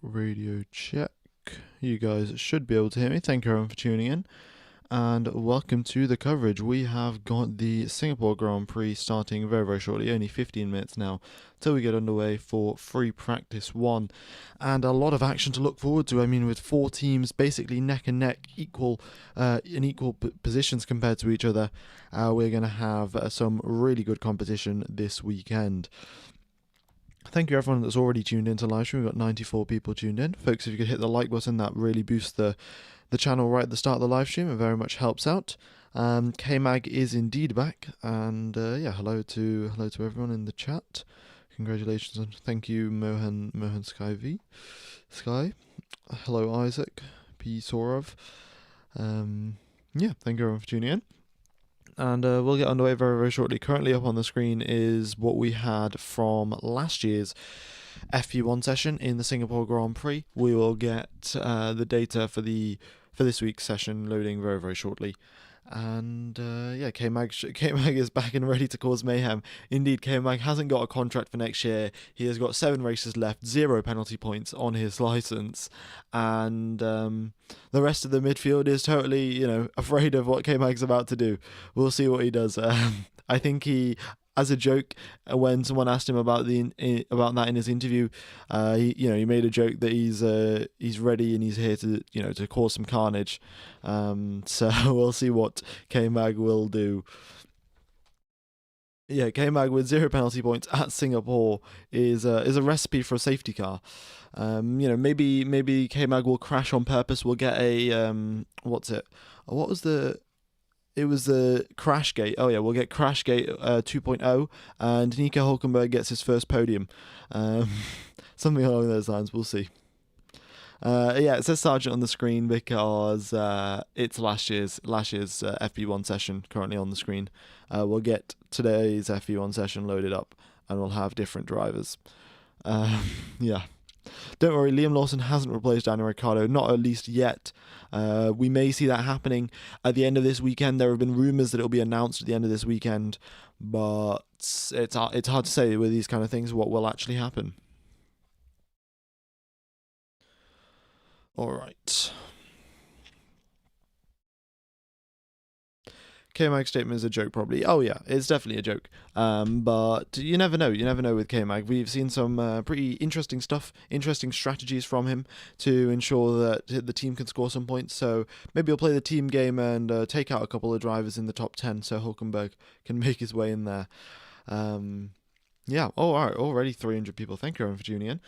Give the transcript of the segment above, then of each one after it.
Radio check. You guys should be able to hear me. Thank you everyone for tuning in. And welcome to the coverage. We have got the Singapore Grand Prix starting very, very shortly. Only 15 minutes now till we get underway for free practice one. And a lot of action to look forward to. I mean, with four teams basically neck and neck, in equal positions compared to each other, we're going to have some really good competition this weekend. Thank you everyone that's already tuned into live stream. We've got 94 people tuned in. Folks, if you could hit the like button, that really boosts the channel right at the start of the live stream. It very much helps out. K-Mag is indeed back. And hello to everyone in the chat. Congratulations and thank you, Mohan Sky V. Sky. Hello, Isaac. P. Sorov. Thank you everyone for tuning in. And we'll get underway very, very shortly. Currently up on the screen is what we had from last year's FP1 session in the Singapore Grand Prix. We will get the data for this week's session loading very, very shortly. And K-Mag is back and ready to cause mayhem. Indeed, K-Mag hasn't got a contract for next year. He has got 7 races left, 0 penalty points on his license, and the rest of the midfield is totally, afraid of what K-Mag's about to do. We'll see what he does. I think he, as a joke, when someone asked him about that in his interview, he made a joke that he's ready and he's here to cause some carnage. So we'll see what K-Mag will do. Yeah, K-Mag with 0 penalty points at Singapore is a recipe for a safety car. Maybe K-Mag will crash on purpose. We'll get a It was the Crashgate. Oh yeah, we'll get Crashgate 2.0, and Nico Hülkenberg gets his first podium. Something along those lines. We'll see. It says Sergeant on the screen because it's last year's FP1 session currently on the screen. We'll get today's FP1 session loaded up, and we'll have different drivers. Don't worry, Liam Lawson hasn't replaced Daniel Ricciardo, not at least yet. We may see that happening at the end of this weekend. There have been rumours that it'll be announced at the end of this weekend, but it's hard to say with these kind of things what will actually happen. Alright. K-Mag's statement is a joke, probably. Oh yeah, it's definitely a joke. But you never know. You never know with K-Mag. We've seen some pretty interesting stuff, interesting strategies from him to ensure that the team can score some points. So maybe he'll play the team game and take out a couple of drivers in the top 10 so Hülkenberg can make his way in there. Alright, already 300 people. Thank you everyone for tuning in.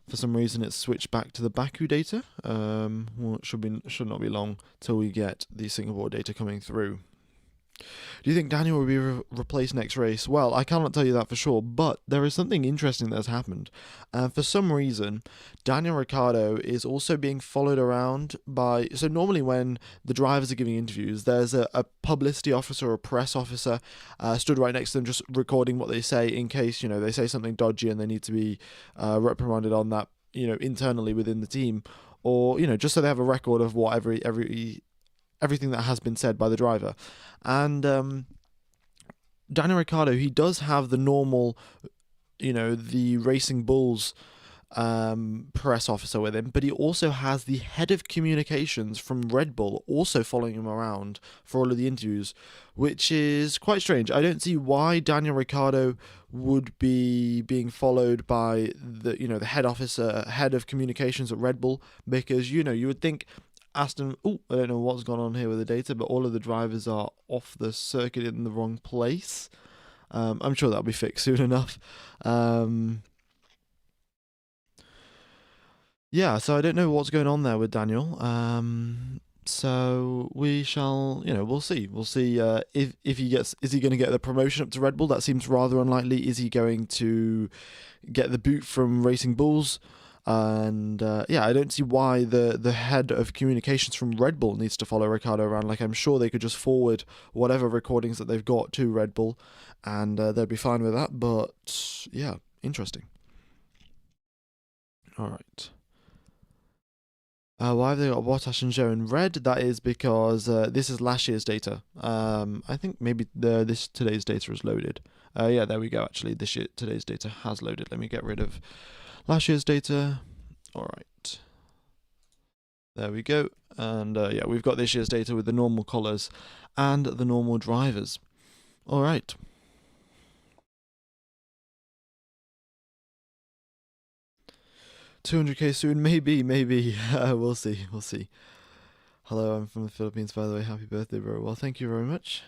For some reason, it's switched back to the Baku data. It should not be long till we get the Singapore data coming through. Do you think Daniel will be replaced next race? Well, I cannot tell you that for sure, but there is something interesting that has happened. For some reason, Daniel Ricciardo is also being followed around by... So normally when the drivers are giving interviews, there's a publicity officer or a press officer stood right next to them just recording what they say in case, they say something dodgy and they need to be reprimanded on that, internally within the team. Or, just so they have a record of what everything that has been said by the driver. And Daniel Ricciardo, he does have the normal, the Racing Bulls press officer with him, but he also has the head of communications from Red Bull also following him around for all of the interviews, which is quite strange. I don't see why Daniel Ricciardo would be being followed by the head of communications at Red Bull, because you would think I don't know what's gone on here with the data, but all of the drivers are off the circuit in the wrong place. I'm sure that'll be fixed soon enough. So I don't know what's going on there with Daniel. So we shall, we'll see. We'll see if is he going to get the promotion up to Red Bull? That seems rather unlikely. Is he going to get the boot from Racing Bulls? And I don't see why the head of communications from Red Bull needs to follow Ricciardo around. Like, I'm sure they could just forward whatever recordings that they've got to Red Bull, and they'd be fine with that. But yeah, interesting. All right. Why have they got Bottas and Zhou in red? That is because this is last year's data. I think maybe today's data is loaded. There we go. Actually, today's data has loaded. Let me get rid of Last year's data. All right. There we go. And yeah, we've got this year's data with the normal colours and the normal drivers. All right. $200K soon, maybe. We'll see. Hello, I'm from the Philippines, by the way. Happy birthday, bro. Well, thank you very much.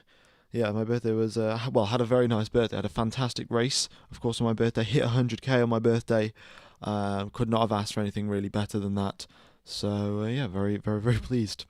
Yeah, my birthday was, had a very nice birthday. I had a fantastic race. Of course, on my birthday, hit 100K on my birthday. Could not have asked for anything really better than that. So, yeah, very pleased.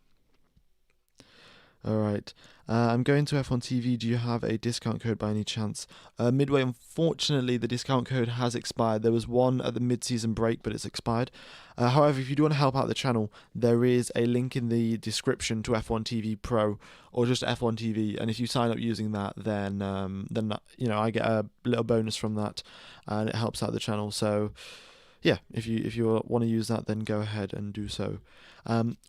Alright. I'm going to F1 TV. Do you have a discount code by any chance? Midway, unfortunately, the discount code has expired. There was one at the mid-season break, but it's expired. However, if you do want to help out the channel, there is a link in the description to F1 TV Pro or just F1 TV, and if you sign up using that, then I get a little bonus from that, and it helps out the channel. So, yeah, if you want to use that, then go ahead and do so.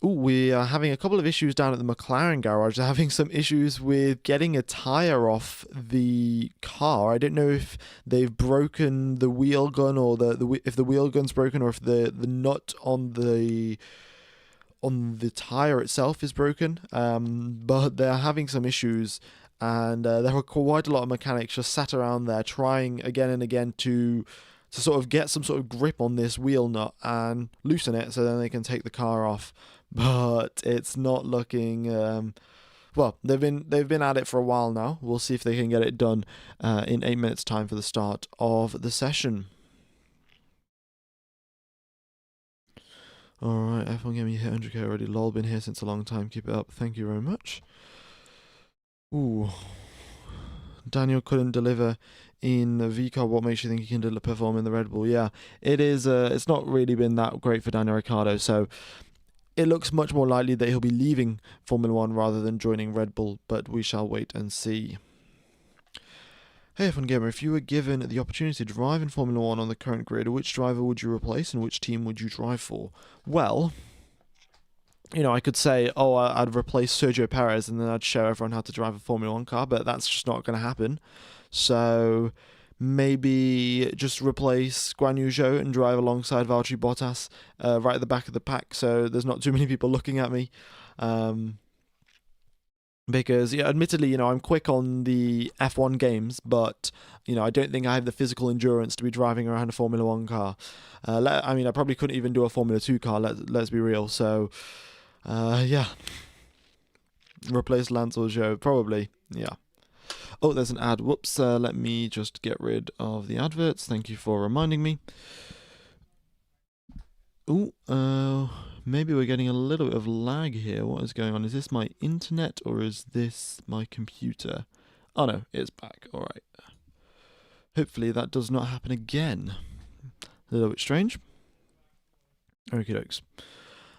We are having a couple of issues down at the McLaren garage. They're having some issues with getting a tyre off the car. I don't know if they've broken the wheel gun or if the wheel gun's broken, or if the nut on the tyre itself is broken. But they're having some issues, and there are quite a lot of mechanics just sat around there trying again and again to sort of get some sort of grip on this wheel nut and loosen it so then they can take the car off. But it's not looking well. They've been at it for a while now. We'll see if they can get it done in 8 minutes time for the start of the session. Alright, F1 Gaming, you hit 100k already. Lol, been here since a long time. Keep it up. Thank you very much. Ooh. Daniel couldn't deliver in the V-Car. What makes you think he can perform in the Red Bull? Yeah, it is. It's not really been that great for Daniel Ricciardo, so it looks much more likely that he'll be leaving Formula One rather than joining Red Bull, but we shall wait and see. Hey F1 Gamer, if you were given the opportunity to drive in Formula One on the current grid, which driver would you replace and which team would you drive for? Well, I could say, I'd replace Sergio Perez and then I'd show everyone how to drive a Formula One car, but that's just not going to happen. So maybe just replace Guan Yu Zhou and drive alongside Valtteri Bottas right at the back of the pack, so there's not too many people looking at me. Because, admittedly, I'm quick on the F1 games, but, I don't think I have the physical endurance to be driving around a Formula 1 car. I probably couldn't even do a Formula 2 car, let's be real, so, yeah. Replace Lance or Zhou, probably, yeah. Oh, there's an ad. Whoops, let me just get rid of the adverts. Thank you for reminding me. Maybe we're getting a little bit of lag here. What is going on? Is this my internet or is this my computer? Oh no, it's back. All right. Hopefully that does not happen again. A little bit strange. Okie dokes.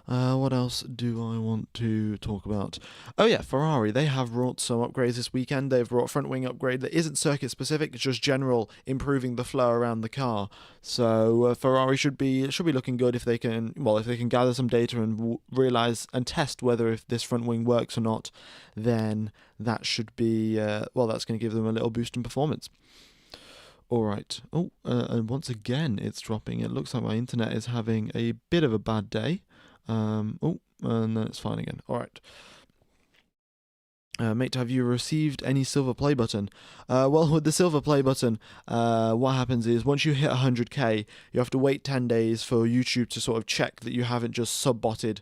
What else do I want to talk about? Oh yeah, Ferrari. They have brought some upgrades this weekend. They've brought a front wing upgrade that isn't circuit specific. It's just general, improving the flow around the car. So Ferrari should be looking good if they can gather some data and realize and test whether if this front wing works or not. Then that should be that's going to give them a little boost in performance. All right. And once again, it's dropping. It looks like my internet is having a bit of a bad day. And then it's fine again. All right. Mate, have you received any silver play button? Well, with the silver play button, what happens is once you hit 100k, you have to wait 10 days for YouTube to sort of check that you haven't just sub-botted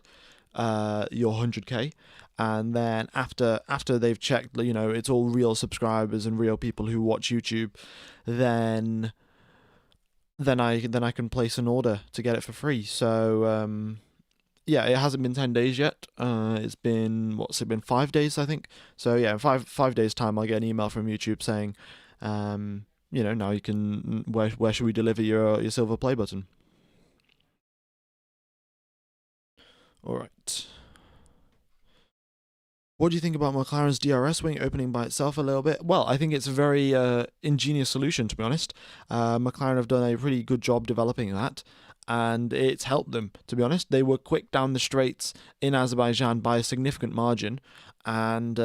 your 100k. And then after they've checked, it's all real subscribers and real people who watch YouTube, then I can place an order to get it for free. So yeah, it hasn't been 10 days yet. It's been 5 days, I think. So yeah, in five days time, I'll get an email from YouTube saying, now you can. Where should we deliver your silver play button? All right. What do you think about McLaren's DRS wing opening by itself a little bit? Well, I think it's a very ingenious solution, to be honest. McLaren have done a pretty good job developing that, and it's helped them, to be honest. They were quick down the straights in Azerbaijan by a significant margin, and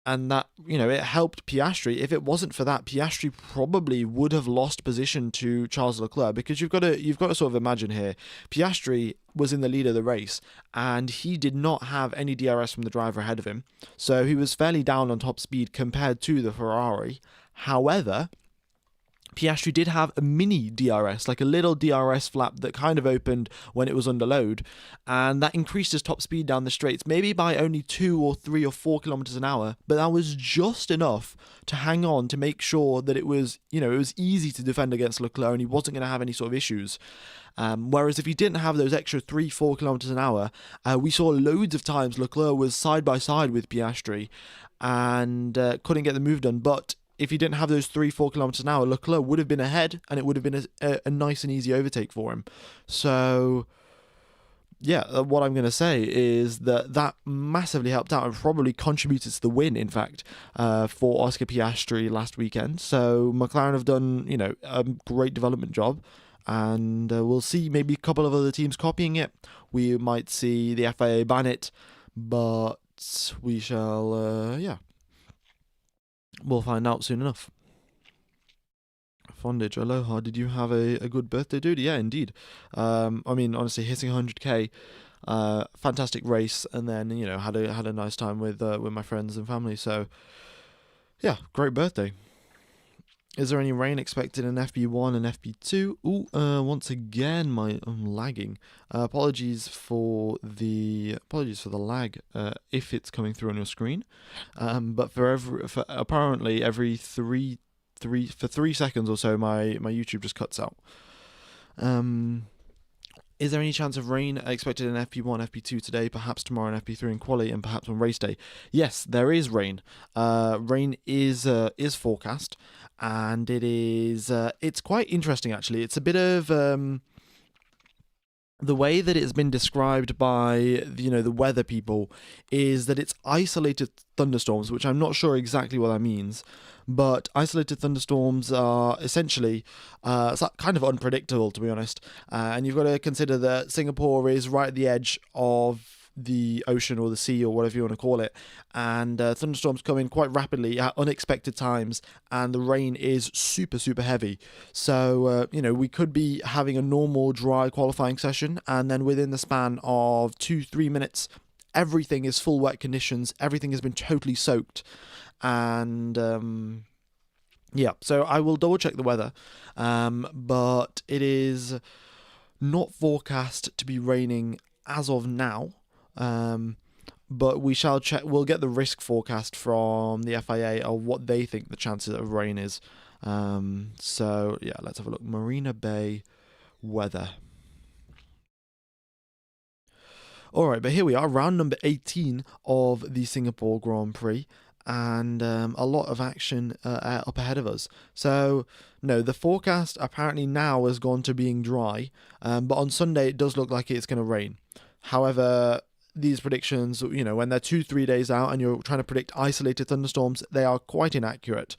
and that, it helped Piastri. If it wasn't for that, Piastri probably would have lost position to Charles Leclerc, because you've got to sort of imagine here, Piastri was in the lead of the race and he did not have any DRS from the driver ahead of him, so he was fairly down on top speed compared to the Ferrari. However, Piastri did have a mini DRS, like a little DRS flap that kind of opened when it was under load, and that increased his top speed down the straights, maybe by only 2 or 3 or 4 kilometers an hour, but that was just enough to hang on to make sure that it was easy to defend against Leclerc and he wasn't going to have any sort of issues. Whereas if he didn't have those extra 3-4 kilometers an hour, we saw loads of times Leclerc was side by side with Piastri and couldn't get the move done, but if he didn't have those 3-4 kilometers an hour, Leclerc would have been ahead, and it would have been a nice and easy overtake for him. So, yeah, what I'm going to say is that massively helped out and probably contributed to the win, in fact, for Oscar Piastri last weekend. So McLaren have done, a great development job, and we'll see maybe a couple of other teams copying it. We might see the FIA ban it, but we shall, we'll find out soon enough. Fondage, aloha. Did you have a good birthday, dude? Yeah, indeed. Honestly, hitting 100k, fantastic race, and then had a nice time with my friends and family. So, yeah, great birthday. Is there any rain expected in FP1 and FP2? Once again, I'm lagging. Apologies for the lag if it's coming through on your screen. But for apparently every 3 seconds or so, my YouTube just cuts out. Is there any chance of rain expected in FP1, FP2 today, perhaps tomorrow in FP3 in quali, and perhaps on race day? Yes, there is rain. Rain is forecast, and it's quite interesting actually. It's a bit of the way that it's been described by the weather people is that it's isolated thunderstorms, which I'm not sure exactly what that means. But isolated thunderstorms are essentially it's kind of unpredictable, to be honest. And you've got to consider that Singapore is right at the edge of the ocean or the sea or whatever you want to call it, and thunderstorms come in quite rapidly at unexpected times, and the rain is super heavy. So we could be having a normal dry qualifying session, and then within the span of 2-3 minutes everything is full wet conditions, everything has been totally soaked, and so I will double check the weather, but it is not forecast to be raining as of now. But we shall check. We'll get the risk forecast from the FIA of what they think the chances of rain is. So yeah, let's have a look. Marina Bay weather. Alright, but here we are, round number 18 of the Singapore Grand Prix, and a lot of action up ahead of us. So, no, the forecast apparently now has gone to being dry, but on Sunday it does look like it's going to rain. However, these predictions, when they're 2-3 days out and you're trying to predict isolated thunderstorms, they are quite inaccurate.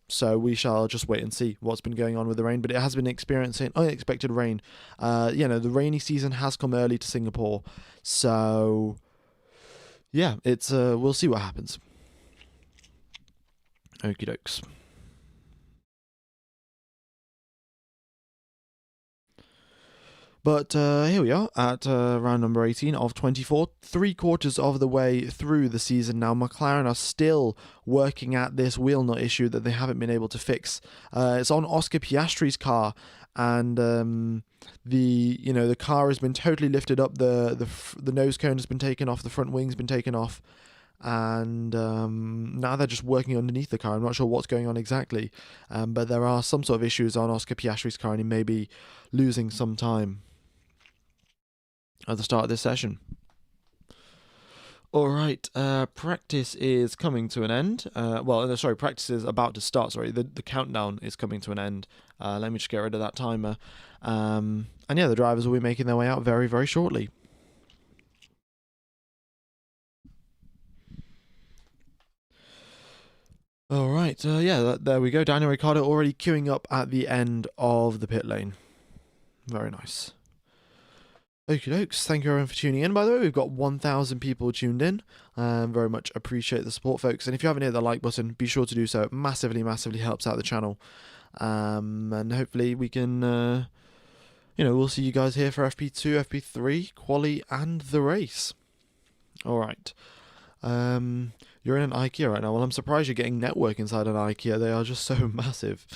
So we shall just wait and see what's been going on with the rain. But it has been experiencing unexpected rain. The rainy season has come early to Singapore. So, yeah, it's we'll see what happens. Okie dokes. But here we are at round number 18 of 24, 3/4 of the way through the season now. McLaren are still working at this wheel nut issue that they haven't been able to fix. It's on Oscar Piastri's car, and the car has been totally lifted up. The nose cone has been taken off, the front wing's been taken off, and now they're just working underneath the car. I'm not sure what's going on exactly, but there are some sort of issues on Oscar Piastri's car, and he may be losing some time at the start of this session. Alright, practice is coming to an end. Practice is about to start. The countdown is coming to an end. Let me just get rid of that timer. And yeah, the drivers will be making their way out very, very shortly. Alright, there we go. Daniel Ricciardo already queuing up at the end of the pit lane. Very nice. Okie dokes, thank you everyone for tuning in. By the way, we've got 1,000 people tuned in. Very much appreciate the support, folks. And if you haven't hit the like button, be sure to do so. It massively, massively helps out the channel. And hopefully we can, we'll see you guys here for FP2, FP3, quali, and the race. All right. You're in an IKEA right now. Well, I'm surprised you're getting network inside an IKEA. They are just so massive.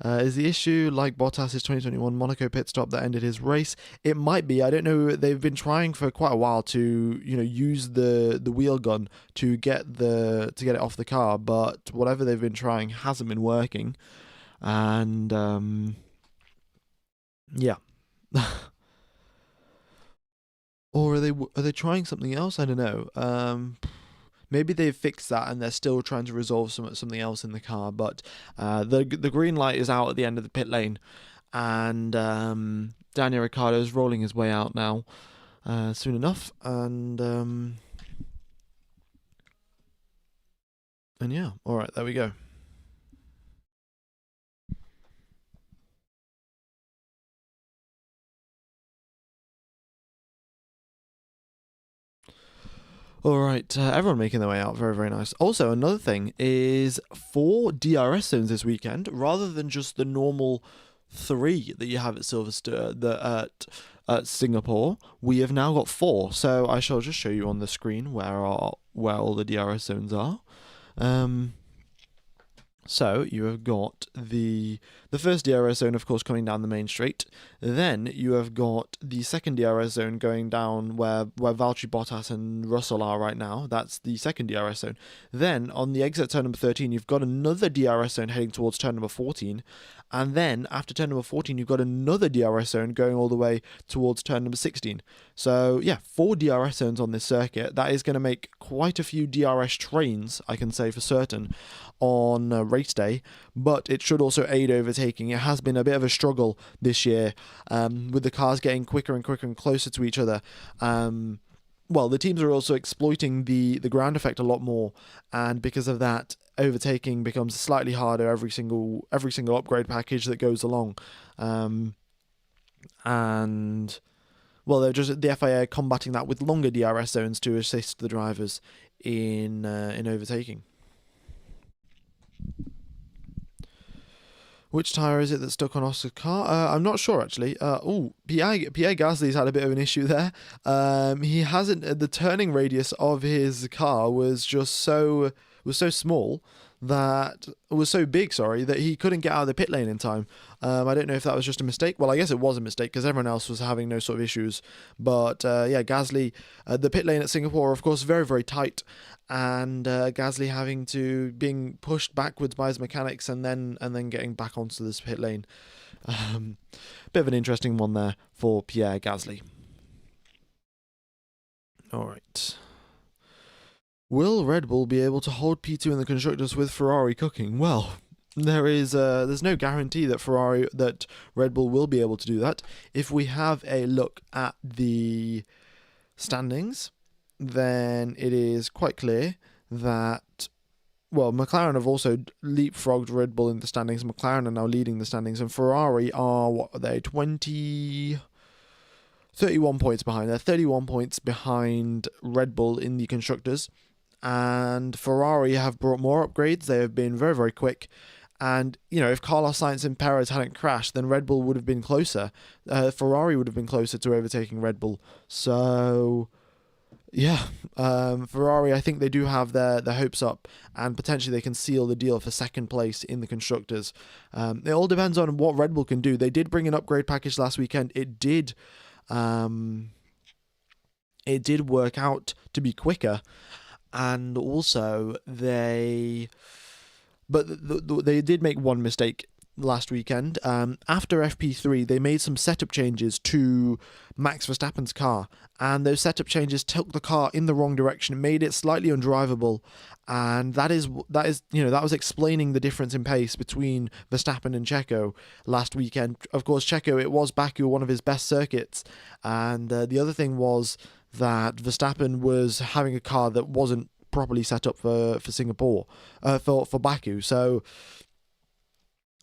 Is the issue like Bottas's 2021 Monaco pit stop that ended his race? It might be. I don't know. They've been trying for quite a while to, use the wheel gun to get it off the car, but whatever they've been trying hasn't been working. And yeah. Or are they trying something else? I don't know. Maybe they've fixed that and they're still trying to resolve something else in the car. But the green light is out at the end of the pit lane, and Daniel Ricciardo is rolling his way out now, soon enough. And yeah, all right, there we go. Alright, everyone making their way out, very, very nice. Also, another thing is 4 DRS zones this weekend, rather than just the normal 3 that you have at at Singapore. We have now got 4, so I shall just show you on the screen where all the DRS zones are. So you have got the first DRS zone, of course, coming down the main straight. Then you have got the second DRS zone going down where Valtteri Bottas and Russell are right now. That's the second DRS zone. Then on the exit turn number 13, you've got another DRS zone heading towards turn number 14. And then after turn number 14, you've got another DRS zone going all the way towards turn number 16. So yeah, 4 DRS zones on this circuit. That is going to make quite a few DRS trains, I can say for certain, on race day, but it should also aid overtaking. It has been a bit of a struggle this year, with the cars getting quicker and quicker and closer to each other. Well, the teams are also exploiting the ground effect a lot more, and because of that, overtaking becomes slightly harder every single upgrade package that goes along. And well, the FIA are combating that with longer DRS zones to assist the drivers in overtaking. Which tyre is it that's stuck on Oscar's car? I'm not sure, actually. Pierre Gasly's had a bit of an issue there. He hasn't... The turning radius of his car was so small that... was so big, sorry, that he couldn't get out of the pit lane in time. I don't know if that was just a mistake. Well, I guess it was a mistake because everyone else was having no sort of issues. But, yeah, Gasly... the pit lane at Singapore, of course, very, very tight. And Gasly being pushed backwards by his mechanics and then getting back onto this pit lane. Bit of an interesting one there for Pierre Gasly. All right. Will Red Bull be able to hold P2 in the constructors with Ferrari cooking? Well, there's no guarantee that Red Bull will be able to do that. If we have a look at the standings, then it is quite clear that, well, McLaren have also leapfrogged Red Bull in the standings. McLaren are now leading the standings, and Ferrari are, what are they, 31 points behind. They're 31 points behind Red Bull in the constructors, and Ferrari have brought more upgrades. They have been very, very quick. And, if Carlos Sainz and Perez hadn't crashed, then Red Bull would have been closer. Ferrari would have been closer to overtaking Red Bull. So... yeah, Ferrari, I think they do have their hopes up, and potentially they can seal the deal for second place in the constructors. It all depends on what Red Bull can do. They did bring an upgrade package last weekend. It did work out to be quicker, and also they did make one mistake last weekend. After FP3, they made some setup changes to Max Verstappen's car, and those setup changes took the car in the wrong direction, made it slightly undrivable, and that was explaining the difference in pace between Verstappen and Checo last weekend. Of course, Checo, it was Baku, one of his best circuits, and the other thing was that Verstappen was having a car that wasn't properly set up for Singapore, for Baku. So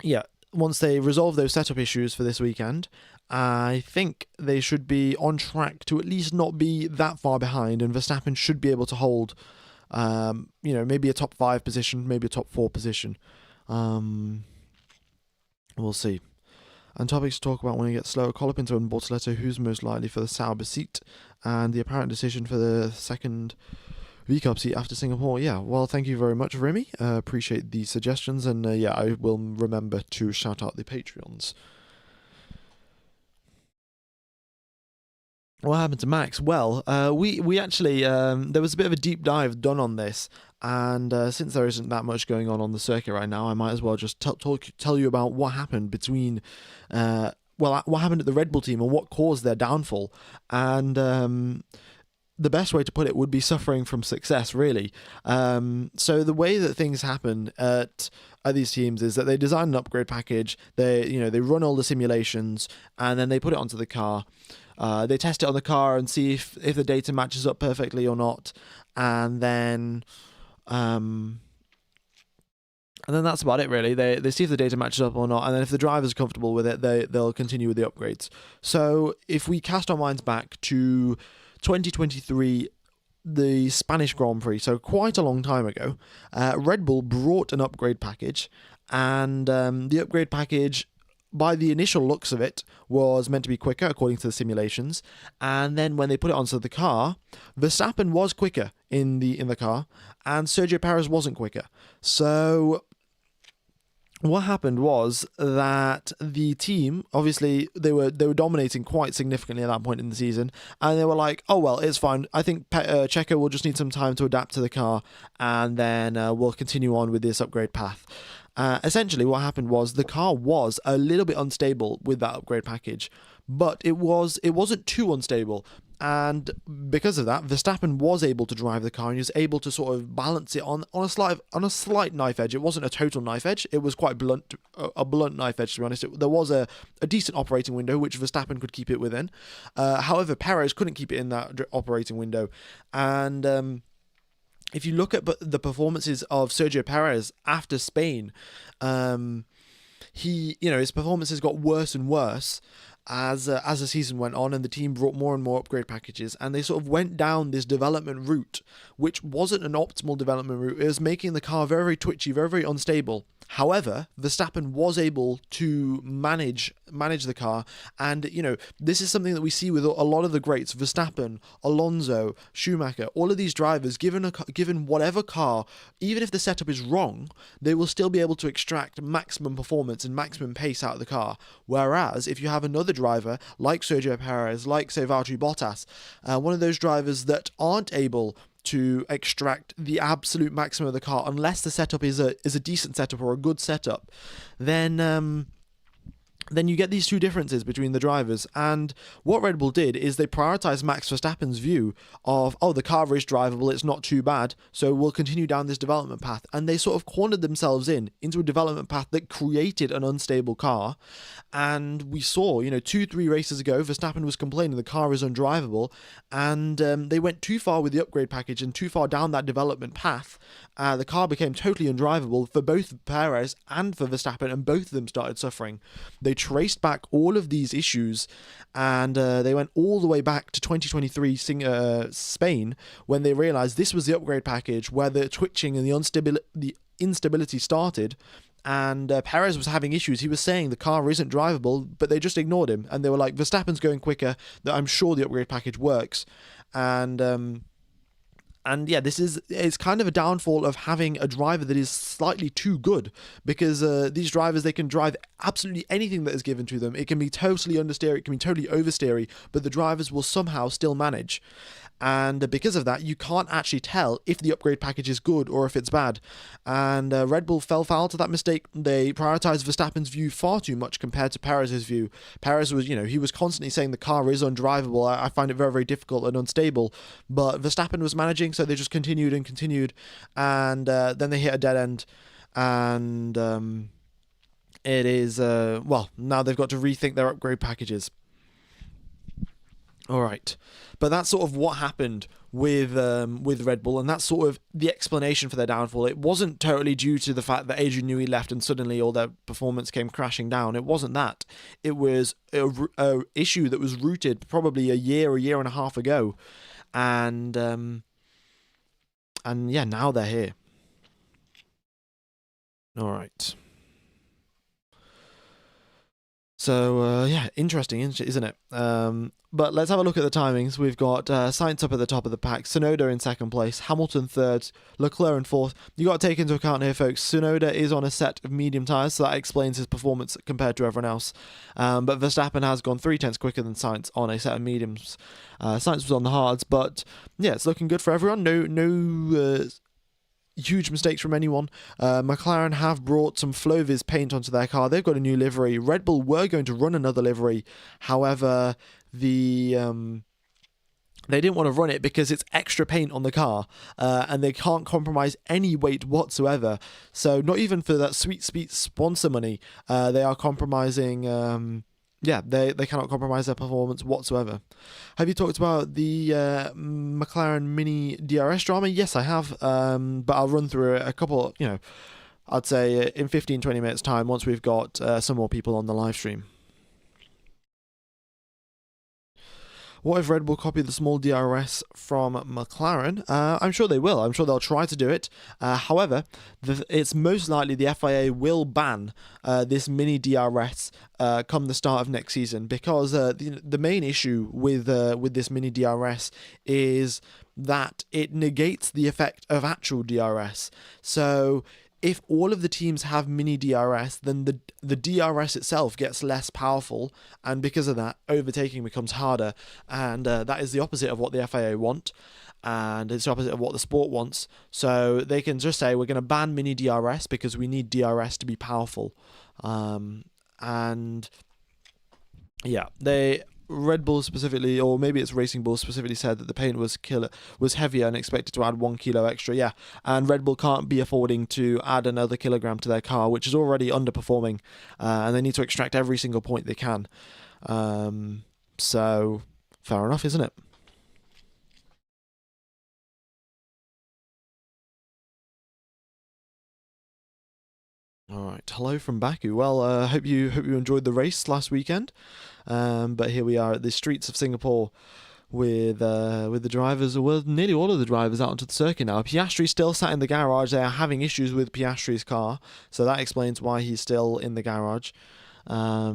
yeah, once they resolve those setup issues for this weekend, I think they should be on track to at least not be that far behind, and Verstappen should be able to hold, maybe a top 5 position, maybe a top 4 position. We'll see. And topics to talk about when it gets slower. Colapinto and Bortoleto, who's most likely for the Sauber seat, and the apparent decision for the second V-Cup seat after Singapore. Yeah, well, thank you very much, Remy. Appreciate the suggestions, and I will remember to shout out the Patreons. What happened to Max? Well, we actually, there was a bit of a deep dive done on this, and since there isn't that much going on the circuit right now, I might as well just tell you about what happened between, what happened at the Red Bull team and what caused their downfall. And the best way to put it would be suffering from success, really. So the way that things happen at these teams is that they design an upgrade package, they run all the simulations, and then they put it onto the car. They test it on the car and see if the data matches up perfectly or not, and then that's about it, really. They see if the data matches up or not, and then if the driver's comfortable with it, they'll continue with the upgrades. So if we cast our minds back to 2023, the Spanish Grand Prix, so quite a long time ago, Red Bull brought an upgrade package, and the upgrade package, by the initial looks of it, was meant to be quicker according to the simulations, and then when they put it onto the car, Verstappen was quicker in the car, and Sergio Perez wasn't quicker. So what happened was that the team, obviously, they were dominating quite significantly at that point in the season, and they were like, oh well, it's fine. I think Checo will just need some time to adapt to the car, and then we'll continue on with this upgrade path. Essentially, what happened was the car was a little bit unstable with that upgrade package, but it wasn't too unstable, and because of that, Verstappen was able to drive the car and he was able to sort of balance it on a slight knife edge. It wasn't a total knife edge; it was quite blunt, a blunt knife edge, to be honest. There was a decent operating window which Verstappen could keep it within. However, Perez couldn't keep it in that operating window, and if you look at the performances of Sergio Perez after Spain, his performances got worse and worse as the season went on, and the team brought more and more upgrade packages, and they sort of went down this development route, which wasn't an optimal development route. It was making the car very, very twitchy, very, very unstable. However, Verstappen was able to manage the car, and this is something that we see with a lot of the greats: Verstappen, Alonso, Schumacher. All of these drivers, given whatever car, even if the setup is wrong, they will still be able to extract maximum performance and maximum pace out of the car. Whereas if you have another driver like Sergio Perez, like say Valtteri Bottas, one of those drivers that aren't able to extract the absolute maximum of the car unless the setup is a decent setup or a good setup, then you get these two differences between the drivers. And what Red Bull did is they prioritized Max Verstappen's view of, oh, the car is drivable, it's not too bad, so we'll continue down this development path. And they sort of cornered themselves into a development path that created an unstable car. And we saw, 2-3 races ago, Verstappen was complaining the car is undrivable, and they went too far with the upgrade package and too far down that development path. The car became totally undrivable for both Perez and for Verstappen, and both of them started suffering. They traced back all of these issues, and they went all the way back to 2023 Spain, when they realized this was the upgrade package where the twitching and the instability started. And Perez was having issues. He was saying the car isn't drivable, but they just ignored him, and they were like, Verstappen's going quicker, that I'm sure the upgrade package works. And yeah, it's kind of a downfall of having a driver that is slightly too good, because these drivers, they can drive absolutely anything that is given to them. It can be totally understeer, it can be totally oversteery, but the drivers will somehow still manage. And because of that, you can't actually tell if the upgrade package is good or if it's bad. And Red Bull fell foul to that mistake. They prioritized Verstappen's view far too much compared to Perez's view. Perez was, he was constantly saying the car is undrivable. I find it very, very difficult and unstable. But Verstappen was managing, so they just continued, and then they hit a dead end. And it is, now they've got to rethink their upgrade packages. All right, but that's sort of what happened with Red Bull, and that's sort of the explanation for their downfall. It wasn't totally due to the fact that Adrian Newey left and suddenly all their performance came crashing down. It wasn't that. It was a issue that was rooted probably a year and a half ago, and yeah, now they're here. All right. So, yeah, interesting, isn't it? But let's have a look at the timings. We've got Sainz up at the top of the pack, Tsunoda in second place, Hamilton third, Leclerc in fourth. You got to take into account here, folks, Tsunoda is on a set of medium tyres, so that explains his performance compared to everyone else. But Verstappen has gone 3/10 quicker than Sainz on a set of mediums. Sainz was on the hards, but yeah, it's looking good for everyone. No huge mistakes from anyone. McLaren have brought some Flovis paint onto their car. They've got a new livery. Red Bull were going to run another livery. However, they didn't want to run it because it's extra paint on the car, and they can't compromise any weight whatsoever. So not even for that sweet sponsor money, they are compromising. They cannot compromise their performance whatsoever. Have you talked about the McLaren Mini DRS drama? Yes, I have, but I'll run through a couple, I'd say in 15-20 minutes time once we've got some more people on the live stream. What if Red Bull copy the small DRS from McLaren? I'm sure they will. I'm sure they'll try to do it. However, it's most likely the FIA will ban this mini DRS come the start of next season, because the main issue with this mini DRS is that it negates the effect of actual DRS. So if all of the teams have mini DRS, then the DRS itself gets less powerful, and because of that, overtaking becomes harder, and that is the opposite of what the FIA want, and it's the opposite of what the sport wants. So they can just say, we're going to ban mini DRS because we need DRS to be powerful. And yeah, Red Bull specifically, or maybe it's Racing Bull specifically, said that the paint was heavier and expected to add 1 kilo extra. Yeah, and Red Bull can't be affording to add another kilogram to their car, which is already underperforming, and they need to extract every single point they can. So fair enough, isn't it? All right, hello from Baku. Well, I hope you enjoyed the race last weekend. But here we are at the streets of Singapore with the drivers, well, nearly all of the drivers out onto the circuit now. Piastri still sat in the garage. They are having issues with Piastri's car, so that explains why he's still in the garage. I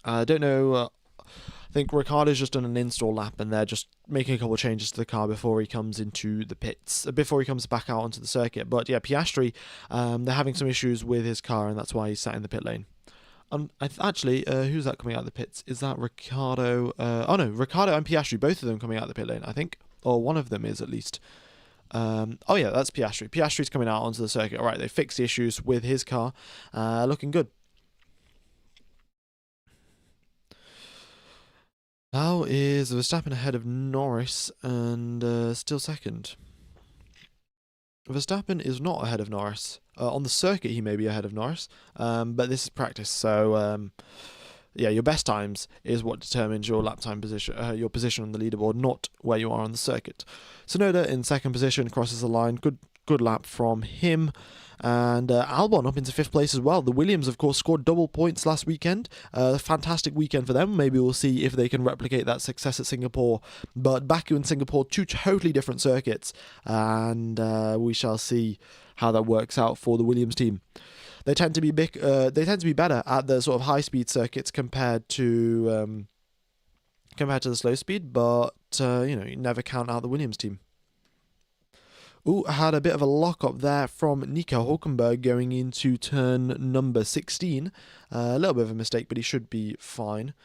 don't know. I think Ricciardo's just done an install lap, and they're just making a couple of changes to the car before he comes into the pits, before he comes back out onto the circuit. But yeah, Piastri, they're having some issues with his car, and that's why he's sat in the pit lane. Actually, who's that coming out of the pits? Is that Ricciardo? Oh no, Ricciardo and Piastri, both of them coming out of the pit lane, I think. Or one of them is, at least. Oh yeah, that's Piastri. Piastri's coming out onto the circuit. All right, they fixed the issues with his car. Looking good. How is Verstappen ahead of Norris and still second? Verstappen is not ahead of Norris. On the circuit, he may be ahead of Norris, but this is practice, so yeah, your best times is what determines your lap time position, your position on the leaderboard, not where you are on the circuit. Tsunoda in second position, crosses the line. Good lap from him. And Albon up into 5th place as well. The Williams, of course, scored double points last weekend. Fantastic weekend for them. Maybe we'll see if they can replicate that success at Singapore. But Baku and Singapore, two totally different circuits. And we shall see how that works out for the Williams team. They tend to be better at the sort of high-speed circuits compared to the slow speed. But you never count out the Williams team. Ooh, I had a bit of a lock-up there from Nico Hulkenberg going into turn number 16. A little bit of a mistake, but he should be fine.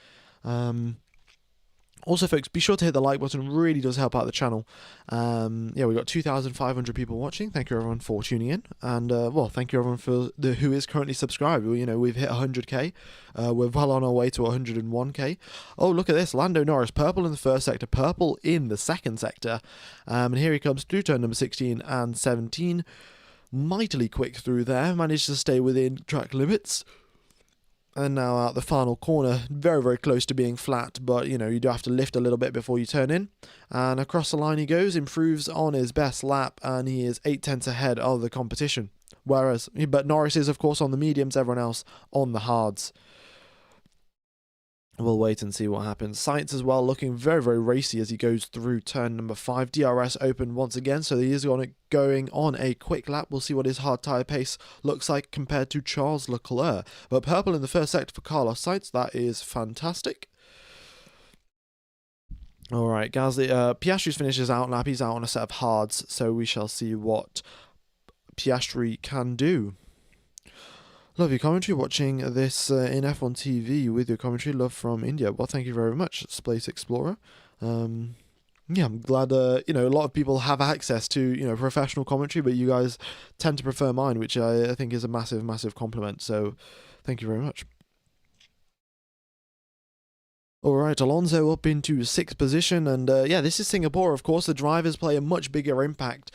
Also, folks, be sure to hit the like button. Really does help out the channel. Yeah, we've got 2,500 people watching. Thank you, everyone, for tuning in. And, well, thank you, everyone, for who is currently subscribed. We've hit 100k. We're well on our way to 101k. Oh, look at this. Lando Norris, purple in the first sector, purple in the second sector. And here he comes through turn number 16 and 17. Mightily quick through there. Managed to stay within track limits. And now out the final corner, very, very close to being flat, but, you know, you do have to lift a little bit before you turn in. And across the line he goes, improves on his best lap, and he is 8/10 ahead of the competition. But Norris is, of course, on the mediums, everyone else on the hards. We'll wait and see what happens. Sainz as well, looking very, very racy as he goes through turn number 5. DRS open once again, so he is going on a quick lap. We'll see what his hard tyre pace looks like compared to Charles Leclerc. But purple in the first sector for Carlos Sainz, that is fantastic. Alright, Gasly, Piastri's finishes out lap. He's out on a set of hards, so we shall see what Piastri can do. Love your commentary, watching this in F1 TV with your commentary. Love from India. Well, thank you very much, Space Explorer. Yeah, I'm glad, you know, a lot of people have access to, you know, professional commentary, but you guys tend to prefer mine, which I think is a massive, massive compliment. So thank you very much. Alright, Alonso up into 6th position, and yeah, this is Singapore, of course. The drivers have a much bigger impact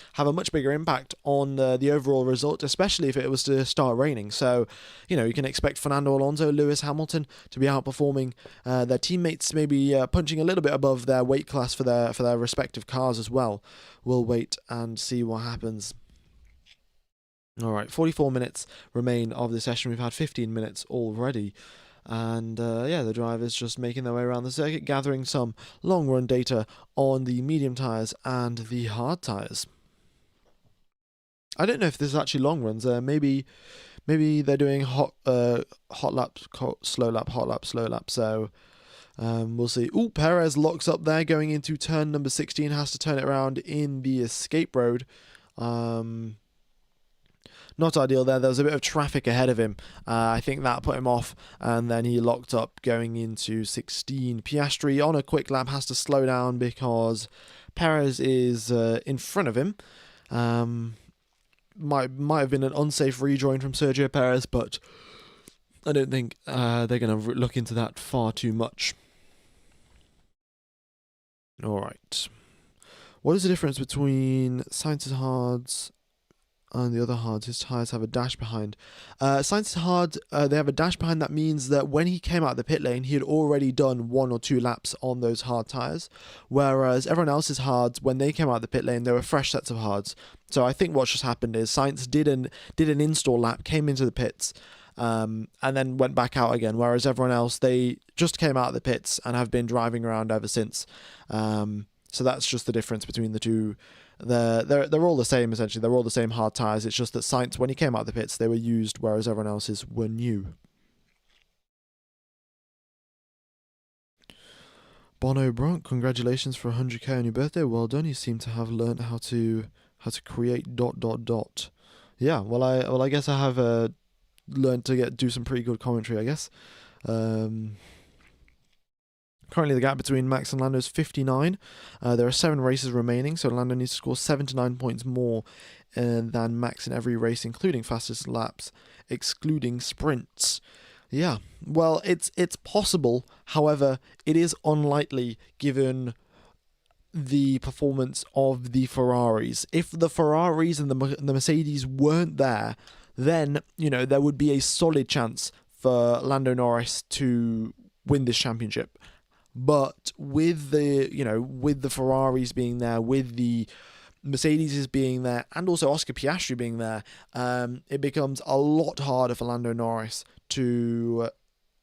on the overall result, especially if it was to start raining. So, you know, you can expect Fernando Alonso, Lewis Hamilton to be outperforming their teammates, maybe punching a little bit above their weight class for their respective cars as well. We'll wait and see what happens. Alright, 44 minutes remain of the session. We've had 15 minutes already. And yeah, the drivers just making their way around the circuit, gathering some long run data on the medium tyres and the hard tyres. I don't know if this is actually long runs. Maybe they're doing hot lap, slow lap, hot lap, slow lap. So we'll see. Ooh, Perez locks up there going into turn number 16. Has to turn it around in the escape road. Not ideal there. There was a bit of traffic ahead of him. I think that put him off, and then he locked up going into 16. Piastri on a quick lap has to slow down because Perez is in front of him. Might have been an unsafe rejoin from Sergio Perez, but I don't think they're going to look into that far too much. Alright. What is the difference between Sainz's hards and the other hards? His tyres have a dash behind. Sainz's hard, they have a dash behind. That means that when he came out of the pit lane, he had already done 1 or 2 laps on those hard tyres, whereas everyone else's hards, when they came out of the pit lane, they were fresh sets of hards. So I think what just happened is Sainz did an install lap, came into the pits, and then went back out again, whereas everyone else, they just came out of the pits and have been driving around ever since. So that's just the difference between the two. They're all the same, essentially. They're all the same hard tyres. It's just that Sainz, when he came out of the pits, they were used, whereas everyone else's were new. Bono Bronk, congratulations for 100k on your birthday. Well done. You seem to have learnt how to create ... Yeah, well I guess I have learned to do some pretty good commentary, I guess. Currently, the gap between Max and Lando is 59. There are 7 races remaining, so Lando needs to score 7 to 9 points more than Max in every race, including fastest laps, excluding sprints. Yeah, well, it's possible. However, it is unlikely given the performance of the Ferraris. If the Ferraris and the Mercedes weren't there, then, you know, there would be a solid chance for Lando Norris to win this championship. But with the Ferraris being there, with the Mercedes being there, and also Oscar Piastri being there, it becomes a lot harder for Lando Norris to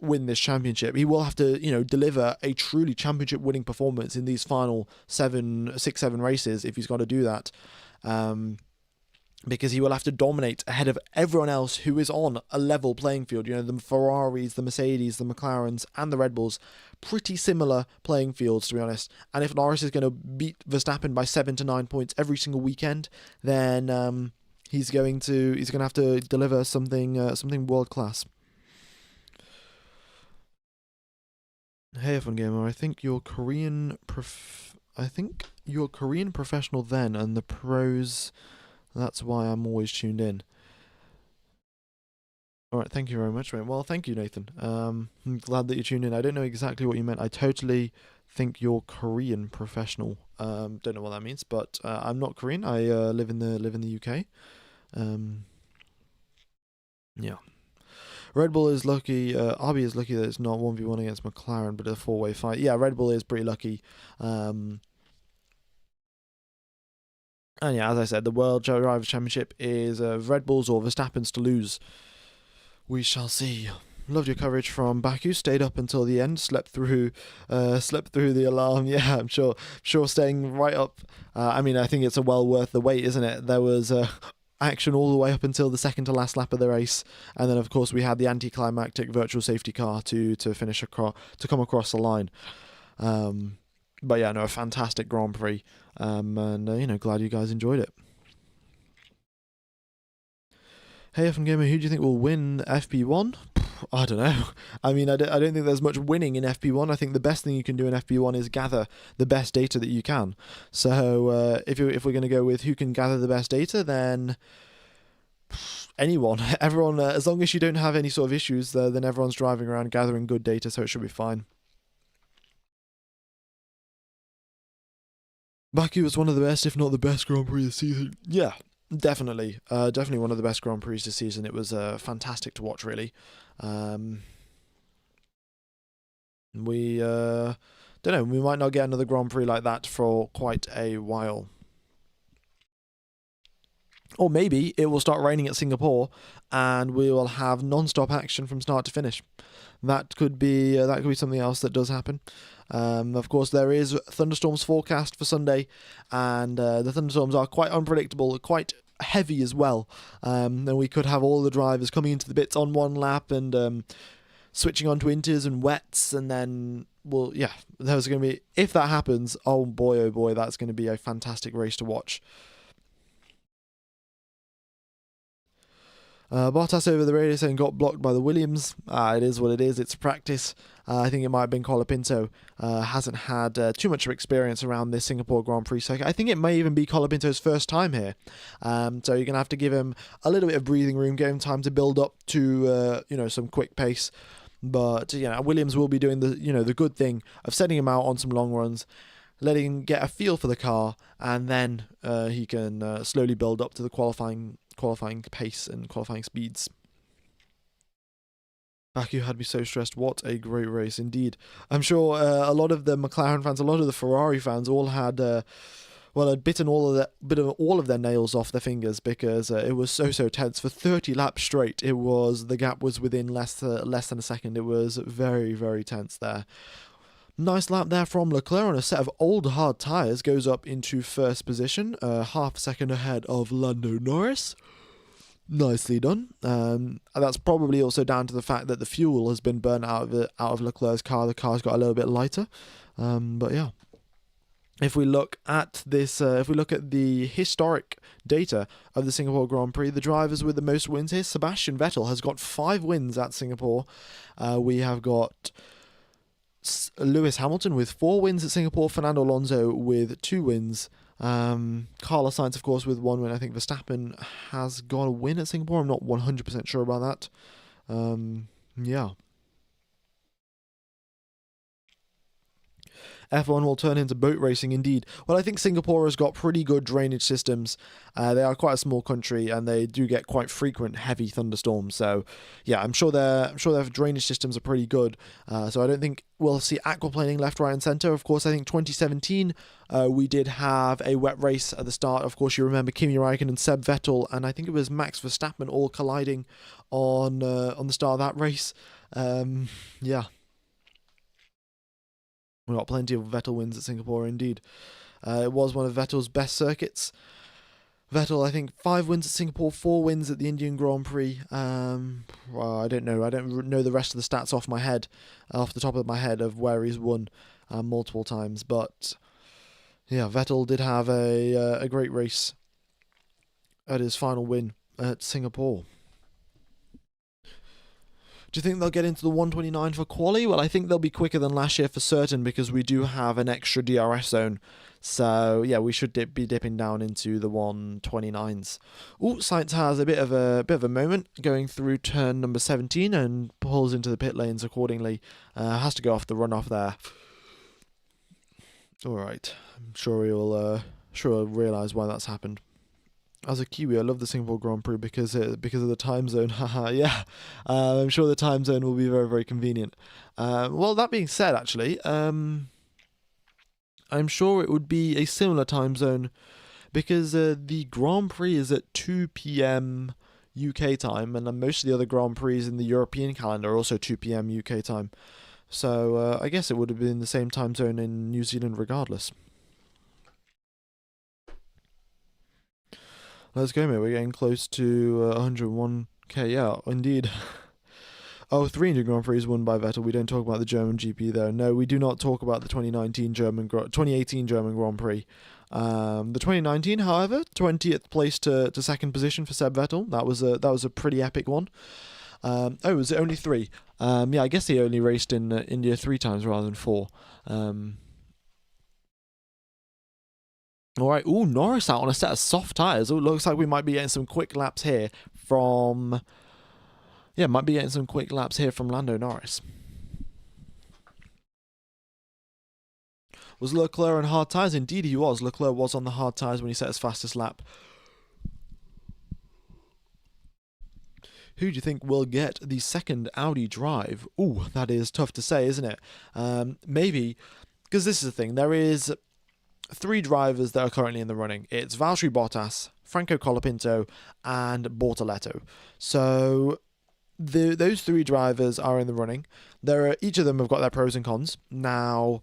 win this championship. He will have to, you know, deliver a truly championship-winning performance in these final 7 races if he's got to do that. Because he will have to dominate ahead of everyone else who is on a level playing field. You know, the Ferraris, the Mercedes, the McLarens, and the Red Bulls, pretty similar playing fields, to be honest. And if Norris is going to beat Verstappen by 7 to 9 points every single weekend, then he's going to have to deliver something world class. Hey, F1 Gamer, I think you're Korean professional then, and the pros. That's why I'm always tuned in. Alright, thank you very much, mate. Well, thank you, Nathan. I'm glad that you tuned in. I don't know exactly what you meant. I totally think you're Korean professional. Don't know what that means, but I'm not Korean. I live in the UK. Yeah. Red Bull is lucky. RB is lucky that it's not 1v1 against McLaren, but a four-way fight. Yeah, Red Bull is pretty lucky. And yeah, as I said, the World Drivers' Championship is Red Bull's or Verstappen's to lose. We shall see. Loved your coverage from Baku. Stayed up until the end. Slept through the alarm. Yeah, I'm sure staying right up. I mean, I think it's well worth the wait, isn't it? There was action all the way up until the second to last lap of the race, and then of course we had the anticlimactic virtual safety car to finish to come across the line. But yeah, no, a fantastic Grand Prix, and glad you guys enjoyed it. Hey, FM Gamer, who do you think will win FP1? I don't know. I mean, I don't think there's much winning in FP1. I think the best thing you can do in FP1 is gather the best data that you can. So if we're going to go with who can gather the best data, then anyone, everyone, as long as you don't have any sort of issues, then everyone's driving around gathering good data, so it should be fine. Baku was one of the best, if not the best Grand Prix this season. Yeah, definitely. Definitely one of the best Grand Prix this season. It was fantastic to watch, really. We don't know, we might not get another Grand Prix like that for quite a while. Or maybe it will start raining at Singapore and we will have non-stop action from start to finish. That could be something else that does happen. Of course, there is thunderstorms forecast for Sunday, and the thunderstorms are quite unpredictable, quite heavy as well. And we could have all the drivers coming into the pits on one lap and switching onto inters and wets, and then, well, yeah, there's going to be, if that happens, oh boy, that's going to be a fantastic race to watch. Bottas over the radio saying got blocked by the Williams. It is what it is. It's practice. I think it might have been Colapinto. Hasn't had too much experience around this Singapore Grand Prix circuit. I think it may even be Colapinto's first time here. So you're going to have to give him a little bit of breathing room, give him time to build up to some quick pace. But Williams will be doing the good thing of setting him out on some long runs, letting him get a feel for the car, and then he can slowly build up to the qualifying pace and qualifying speeds. Baku had me so stressed. What a great race indeed. I'm sure a lot of the McLaren fans, a lot of the Ferrari fans all had bitten all of their nails off their fingers, because it was so tense for 30 laps straight. The gap was within less than a second. It was very, very tense there. Nice lap there from Leclerc on a set of old hard tyres. Goes up into first position, half a second ahead of Lando Norris. Nicely done. That's probably also down to the fact that the fuel has been burnt out of Leclerc's car. The car's got a little bit lighter. But yeah. If we look at this, if we look at the historic data of the Singapore Grand Prix, the drivers with the most wins here, Sebastian Vettel has got 5 wins at Singapore. We have got Lewis Hamilton with 4 wins at Singapore, Fernando Alonso with 2 wins, Carlos Sainz, of course, with 1 win. I think Verstappen has got a win at Singapore. I'm not 100% sure about that. Yeah. F1 will turn into boat racing indeed. Well, I think Singapore has got pretty good drainage systems. They are quite a small country and they do get quite frequent heavy thunderstorms. So, yeah, I'm sure their drainage systems are pretty good. So I don't think we'll see aquaplaning left, right, and centre. Of course, I think 2017 we did have a wet race at the start. Of course, you remember Kimi Räikkönen and Seb Vettel, and I think it was Max Verstappen all colliding on the start of that race. Yeah. We've got plenty of Vettel wins at Singapore indeed. It was one of Vettel's best circuits. Vettel, I think, 5 wins at Singapore, 4 wins at the Indian Grand Prix. Well, I don't know. I don't know the rest of the stats off the top of my head of where he's won multiple times. But yeah, Vettel did have a great race at his final win at Singapore. Do you think they'll get into the 129 for quali? Well, I think they'll be quicker than last year for certain, because we do have an extra DRS zone. So, yeah, we should be dipping down into the 129s. Ooh, Sainz has a bit of a moment going through turn number 17 and pulls into the pit lanes accordingly. Has to go off the runoff there. All right. I'm sure he'll realise why that's happened. As a Kiwi, I love the Singapore Grand Prix because of the time zone. Haha, yeah. I'm sure the time zone will be very, very convenient. Well, that being said, actually, I'm sure it would be a similar time zone because the Grand Prix is at 2 p.m. UK time, and most of the other Grand Prix in the European calendar are also 2 p.m. UK time. So I guess it would have been the same time zone in New Zealand regardless. Let's go, mate. We're getting close to 101k. Yeah, indeed. Oh, 300 Grand Prix won by Vettel. We don't talk about the German GP though. No, we do not talk about the 2018 German Grand Prix. The 2019, however, 20th place to second position for Seb Vettel. That was a pretty epic one. Was it only 3? Yeah, I guess he only raced in India 3 times rather than 4. All right. Ooh, Norris out on a set of soft tyres. Oh, looks like we might be getting some quick laps here from... Yeah, might be getting some quick laps here from Lando Norris. Was Leclerc on hard tyres? Indeed he was. Leclerc was on the hard tyres when he set his fastest lap. Who do you think will get the second Audi drive? Ooh, that is tough to say, isn't it? Maybe, because this is the thing. There is 3 drivers that are currently in the running. It's Valtteri Bottas, Franco Colapinto, and Bortoleto. So those 3 drivers are in the running. Each of them have got their pros and cons. Now,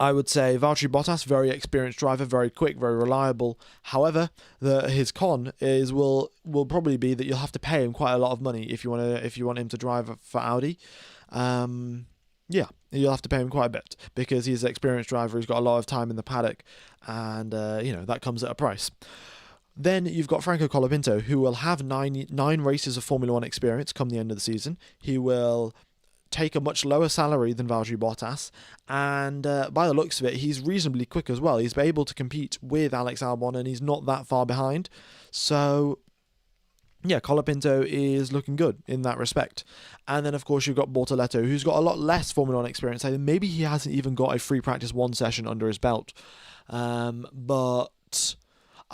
I would say Valtteri Bottas, very experienced driver, very quick, very reliable. However, his con is will probably be that you'll have to pay him quite a lot of money if you want him to drive for Audi. Yeah, you'll have to pay him quite a bit because he's an experienced driver. He's got a lot of time in the paddock, and that comes at a price. Then you've got Franco Colapinto, who will have nine races of Formula 1 experience come the end of the season. He will take a much lower salary than Valtteri Bottas, and by the looks of it, he's reasonably quick as well. He's able to compete with Alex Albon, and he's not that far behind. So, yeah, Colapinto is looking good in that respect. And then, of course, you've got Bortoleto, who's got a lot less Formula 1 experience. Maybe he hasn't even got a free practice 1 session under his belt. But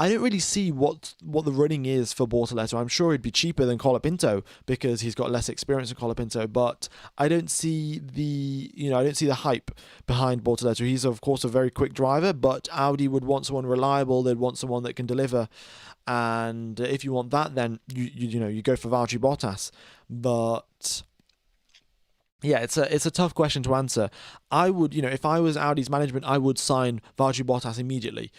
I don't really see what the running is for Bortoleto. I'm sure he'd be cheaper than Colapinto because he's got less experience than Colapinto, but I don't see the hype behind Bortoleto. He's of course a very quick driver, but Audi would want someone reliable. They'd want someone that can deliver, and if you want that, then you go for Valtteri Bottas. But yeah, it's a tough question to answer. I would, if I was Audi's management, I would sign Valtteri Bottas immediately.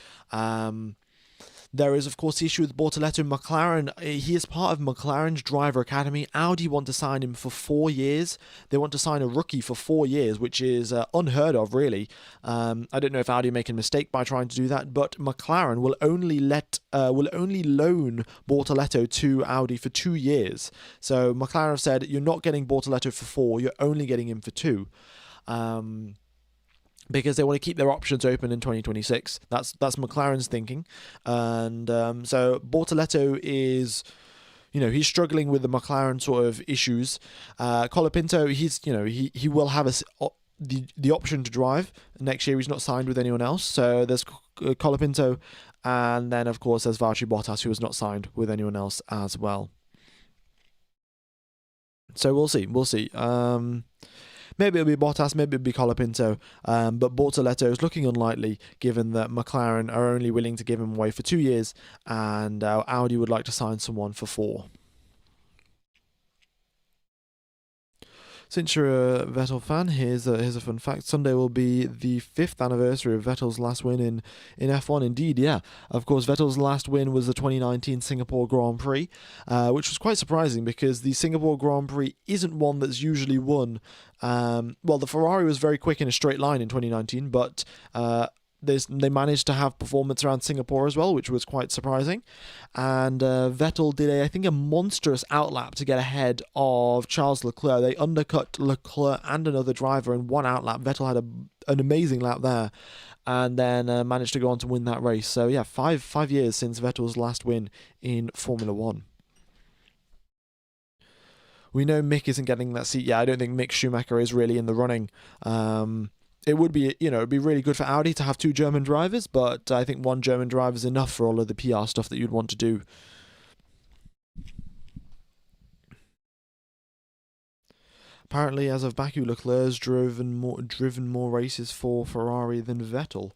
There is, of course, the issue with Bortoleto. McLaren, he is part of McLaren's driver academy. Audi want to sign him for 4 years. They want to sign a rookie for 4 years, which is unheard of, really. I don't know if Audi are making a mistake by trying to do that, but McLaren will only loan Bortoleto to Audi for 2 years. So McLaren have said, you're not getting Bortoleto for 4, you're only getting him for 2. Because they want to keep their options open in 2026. That's McLaren's thinking. And so Bortoleto is, he's struggling with the McLaren sort of issues. Colapinto, he will have the option to drive next year. He's not signed with anyone else. So there's Colapinto, and then of course there's Valtteri Bottas, who is not signed with anyone else as well. So we'll see. Maybe it'll be Bottas, maybe it'll be Colapinto, but Bortoleto is looking unlikely given that McLaren are only willing to give him away for 2 years and Audi would like to sign someone for 4. Since you're a Vettel fan, here's a fun fact. Sunday will be the 5th anniversary of Vettel's last win in F1. Indeed, yeah. Of course, Vettel's last win was the 2019 Singapore Grand Prix, which was quite surprising because the Singapore Grand Prix isn't one that's usually won. The Ferrari was very quick in a straight line in 2019, but they managed to have performance around Singapore as well, which was quite surprising. And Vettel did a monstrous outlap to get ahead of Charles Leclerc. They undercut Leclerc and another driver in one outlap. Vettel had an amazing lap there, and then managed to go on to win that race. So yeah, five years since Vettel's last win in Formula 1. We know Mick isn't getting that seat yet. I don't think Mick Schumacher is really in the running. it would be, it'd be really good for Audi to have two German drivers, but I think one German driver is enough for all of the PR stuff that you'd want to do. Apparently, as of Baku, Leclerc's driven more races for Ferrari than Vettel.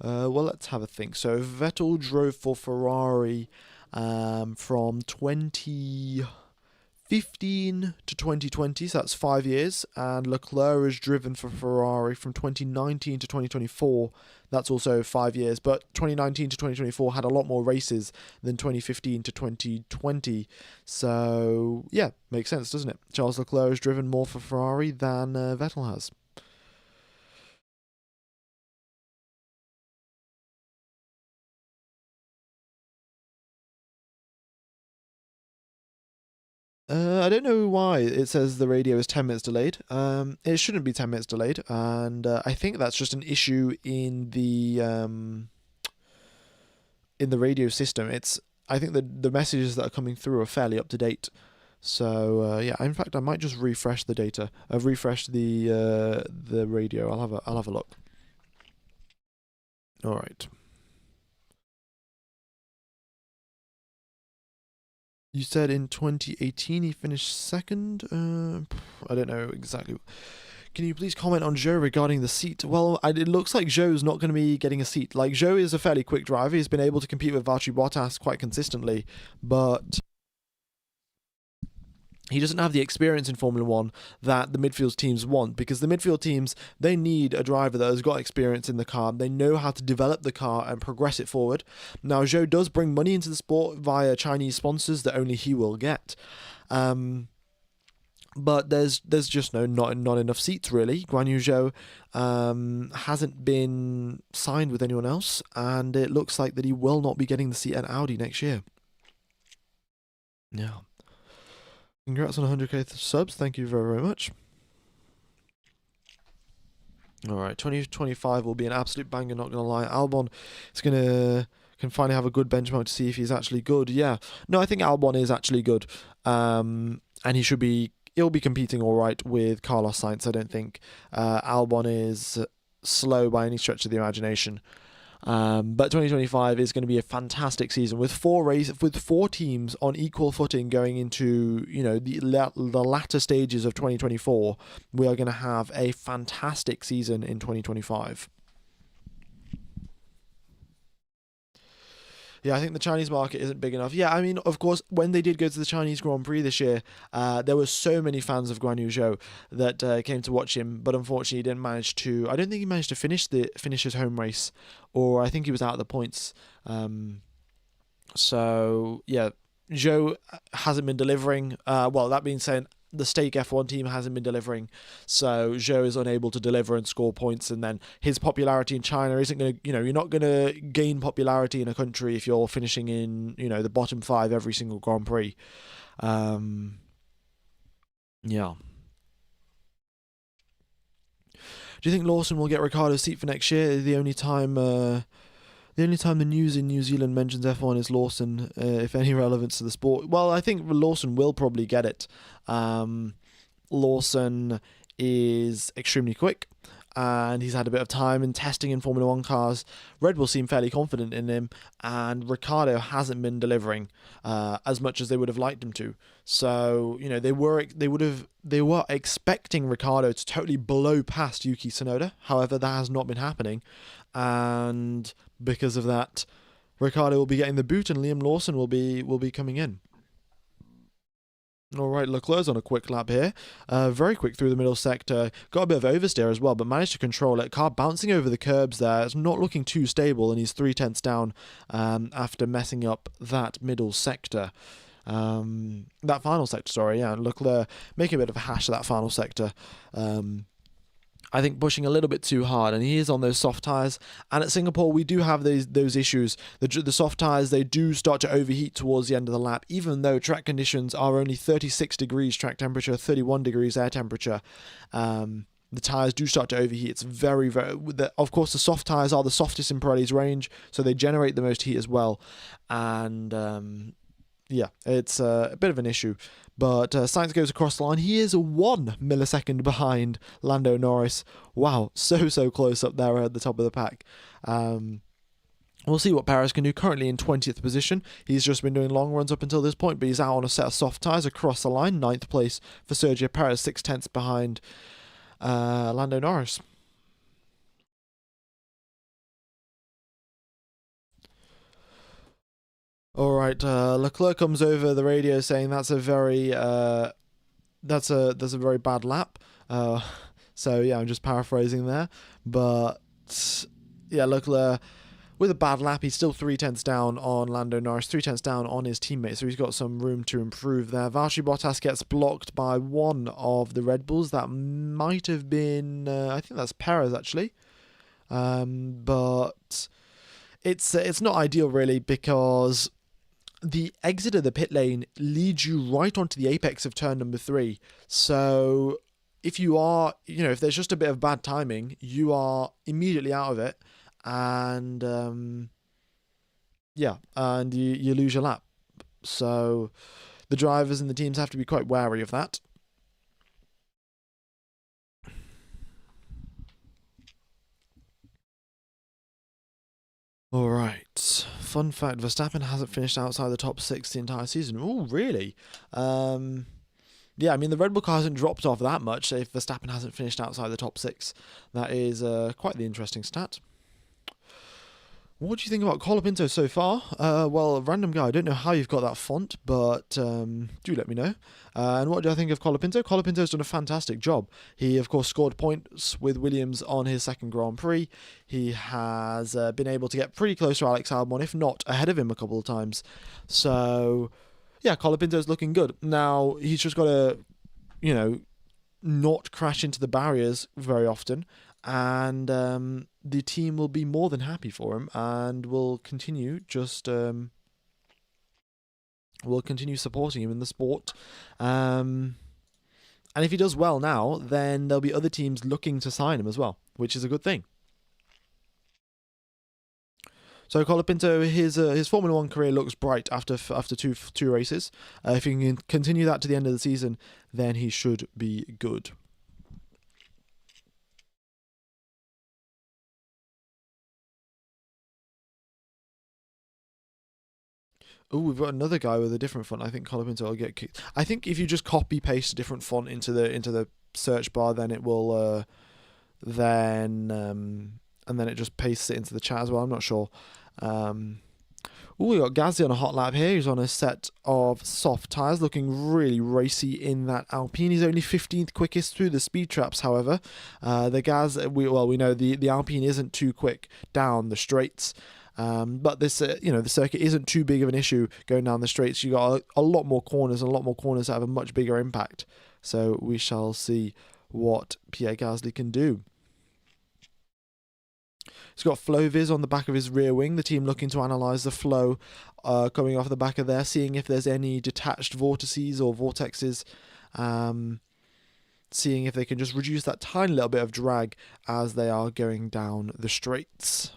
Well, let's have a think. So Vettel drove for Ferrari from 2015 to 2020, so that's 5 years, and Leclerc has driven for Ferrari from 2019 to 2024, that's also 5 years, but 2019 to 2024 had a lot more races than 2015 to 2020, so yeah, makes sense, doesn't it? Charles Leclerc has driven more for Ferrari than Vettel has. I don't know why it says the radio is 10 minutes delayed. It shouldn't be 10 minutes delayed, and I think that's just an issue in the radio system. I think the messages that are coming through are fairly up to date. So yeah, in fact, I might just refresh the data. I've refreshed the radio. I'll have a look. All right. You said in 2018 he finished second? I don't know exactly. Can you please comment on Zhou regarding the seat? Well, it looks like Zhou's not going to be getting a seat. Like, Zhou is a fairly quick driver. He's been able to compete with Valtteri Bottas quite consistently, but he doesn't have the experience in Formula 1 that the midfield teams want, because the midfield teams, they need a driver that has got experience in the car. They know how to develop the car and progress it forward. Now, Zhou does bring money into the sport via Chinese sponsors that only he will get. But there's just not enough seats, really. Guan Yu Zhou hasn't been signed with anyone else, and it looks like that he will not be getting the seat at Audi next year. Yeah. Congrats on 100k subs. Thank you very, very much. Alright, 2025 will be an absolute banger, not going to lie. Albon can finally have a good benchmark to see if he's actually good. Yeah. No, I think Albon is actually good. And he'll be competing all right with Carlos Sainz, I don't think. Albon is slow by any stretch of the imagination. But 2025 is going to be a fantastic season with four teams on equal footing going into the latter stages of 2024. We are going to have a fantastic season in 2025. Yeah, I think the Chinese market isn't big enough. Yeah, I mean, of course, when they did go to the Chinese Grand Prix this year, there were so many fans of Guan Yu Zhou that came to watch him, but unfortunately he didn't manage to... I don't think he managed to finish his home race, or I think he was out of the points. So, yeah, Zhou hasn't been delivering. Well, that being said, the stake F1 team hasn't been delivering, so Zhou is unable to deliver and score points, and then his popularity in China isn't going to, you're not going to gain popularity in a country if you're finishing in, the bottom 5 every single Grand Prix. Yeah. Do you think Lawson will get Ricciardo's seat for next year? The only time the news in New Zealand mentions F1 is Lawson, if any relevance to the sport. Well, I think Lawson will probably get it. Lawson is extremely quick, and he's had a bit of time in testing in Formula 1 cars. Red Bull seem fairly confident in him, and Ricciardo hasn't been delivering as much as they would have liked him to. So, they were expecting Ricciardo to totally blow past Yuki Tsunoda. However, that has not been happening, and because of that, Ricciardo will be getting the boot, and Liam Lawson will be coming in. Alright, Leclerc's on a quick lap here. Very quick through the middle sector. Got a bit of oversteer as well, but managed to control it. Car bouncing over the curbs there. It's not looking too stable, and he's 3/10 down after messing up that middle sector. That final sector, sorry, yeah. Leclerc making a bit of a hash of that final sector. I think pushing a little bit too hard, and he is on those soft tyres. And at Singapore, we do have those issues. The soft tyres, they do start to overheat towards the end of the lap, even though track conditions are only 36 degrees track temperature, 31 degrees air temperature. The tyres do start to overheat. It's very, very... Of course, the soft tyres are the softest in Pirelli's range, so they generate the most heat as well. And... yeah, it's a bit of an issue. But Sainz goes across the line. He is 1 millisecond behind Lando Norris. Wow, so close up there at the top of the pack. We'll see what Perez can do. Currently in 20th position. He's just been doing long runs up until this point, but he's out on a set of soft tyres across the line. 9th place for Sergio Perez, 6/10 behind Lando Norris. All right, Leclerc comes over the radio saying that's a very very bad lap. So yeah, I'm just paraphrasing there, but yeah, Leclerc with a bad lap, he's still 3/10 down on Lando Norris, 3/10 down on his teammate, so he's got some room to improve there. Valtteri Bottas gets blocked by one of the Red Bulls. That might have been, I think that's Perez actually, but it's not ideal really, because the exit of the pit lane leads you right onto the apex of turn number 3. So if you are, if there's just a bit of bad timing, you are immediately out of it, and and you lose your lap. So the drivers and the teams have to be quite wary of that. All right. Fun fact: Verstappen hasn't finished outside the top 6 the entire season. Oh, really? Yeah, I mean, the Red Bull car hasn't dropped off that much if Verstappen hasn't finished outside the top 6. That is quite the interesting stat. What do you think about Colapinto so far? Well, random guy, I don't know how you've got that font, but do let me know. And what do I think of Colapinto? Colapinto's done a fantastic job. He, of course, scored points with Williams on his second Grand Prix. He has been able to get pretty close to Alex Albon, if not ahead of him a couple of times. So, yeah, Colapinto's looking good. Now, he's just got to, not crash into the barriers very often, and the team will be more than happy for him, and will continue supporting him in the sport. And if he does well now, then there'll be other teams looking to sign him as well, which is a good thing. So Colapinto, his Formula 1 career looks bright after two races. If he can continue that to the end of the season, then he should be good. Oh, we've got another guy with a different font. I think Colapinto will get kicked. I think if you just copy paste a different font into the search bar, then it will and then it just pastes it into the chat as well. I'm not sure. We got Gasly on a hot lap here. He's on a set of soft tyres, looking really racy in that Alpine. He's only 15th quickest through the speed traps, however. We know the Alpine isn't too quick down the straights. But this, the circuit isn't too big of an issue going down the straights. You got a lot more corners, and a lot more corners that have a much bigger impact. So we shall see what Pierre Gasly can do. He's got flow viz on the back of his rear wing. The team looking to analyse the flow coming off the back of there, seeing if there's any detached vortices or vortexes, seeing if they can just reduce that tiny little bit of drag as they are going down the straights.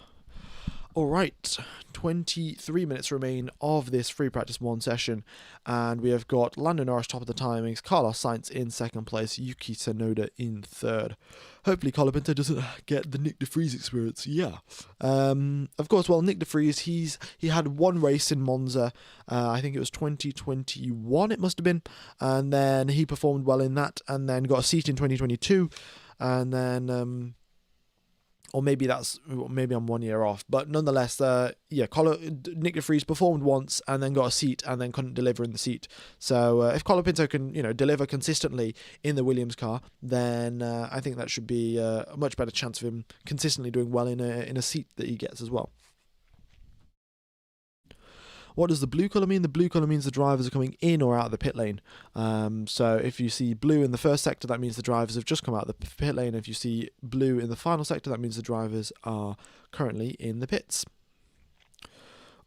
Alright, 23 minutes remain of this free practice 1 session, and we have got Lando Norris top of the timings, Carlos Sainz in second place, Yuki Tsunoda in third. Hopefully Colapinto doesn't get the Nick de Vries experience, yeah. Of course, well, Nick de Vries, he had one race in Monza, I think it was 2021 it must have been, and then he performed well in that, and then got a seat in 2022, and then... or maybe I'm 1 year off, but nonetheless, Nick de Vries performed once and then got a seat and then couldn't deliver in the seat. So if Colapinto can, deliver consistently in the Williams car, then I think that should be a much better chance of him consistently doing well in a seat that he gets as well. What does the blue colour mean? The blue colour means the drivers are coming in or out of the pit lane. So if you see blue in the first sector, that means the drivers have just come out of the pit lane. If you see blue in the final sector, that means the drivers are currently in the pits.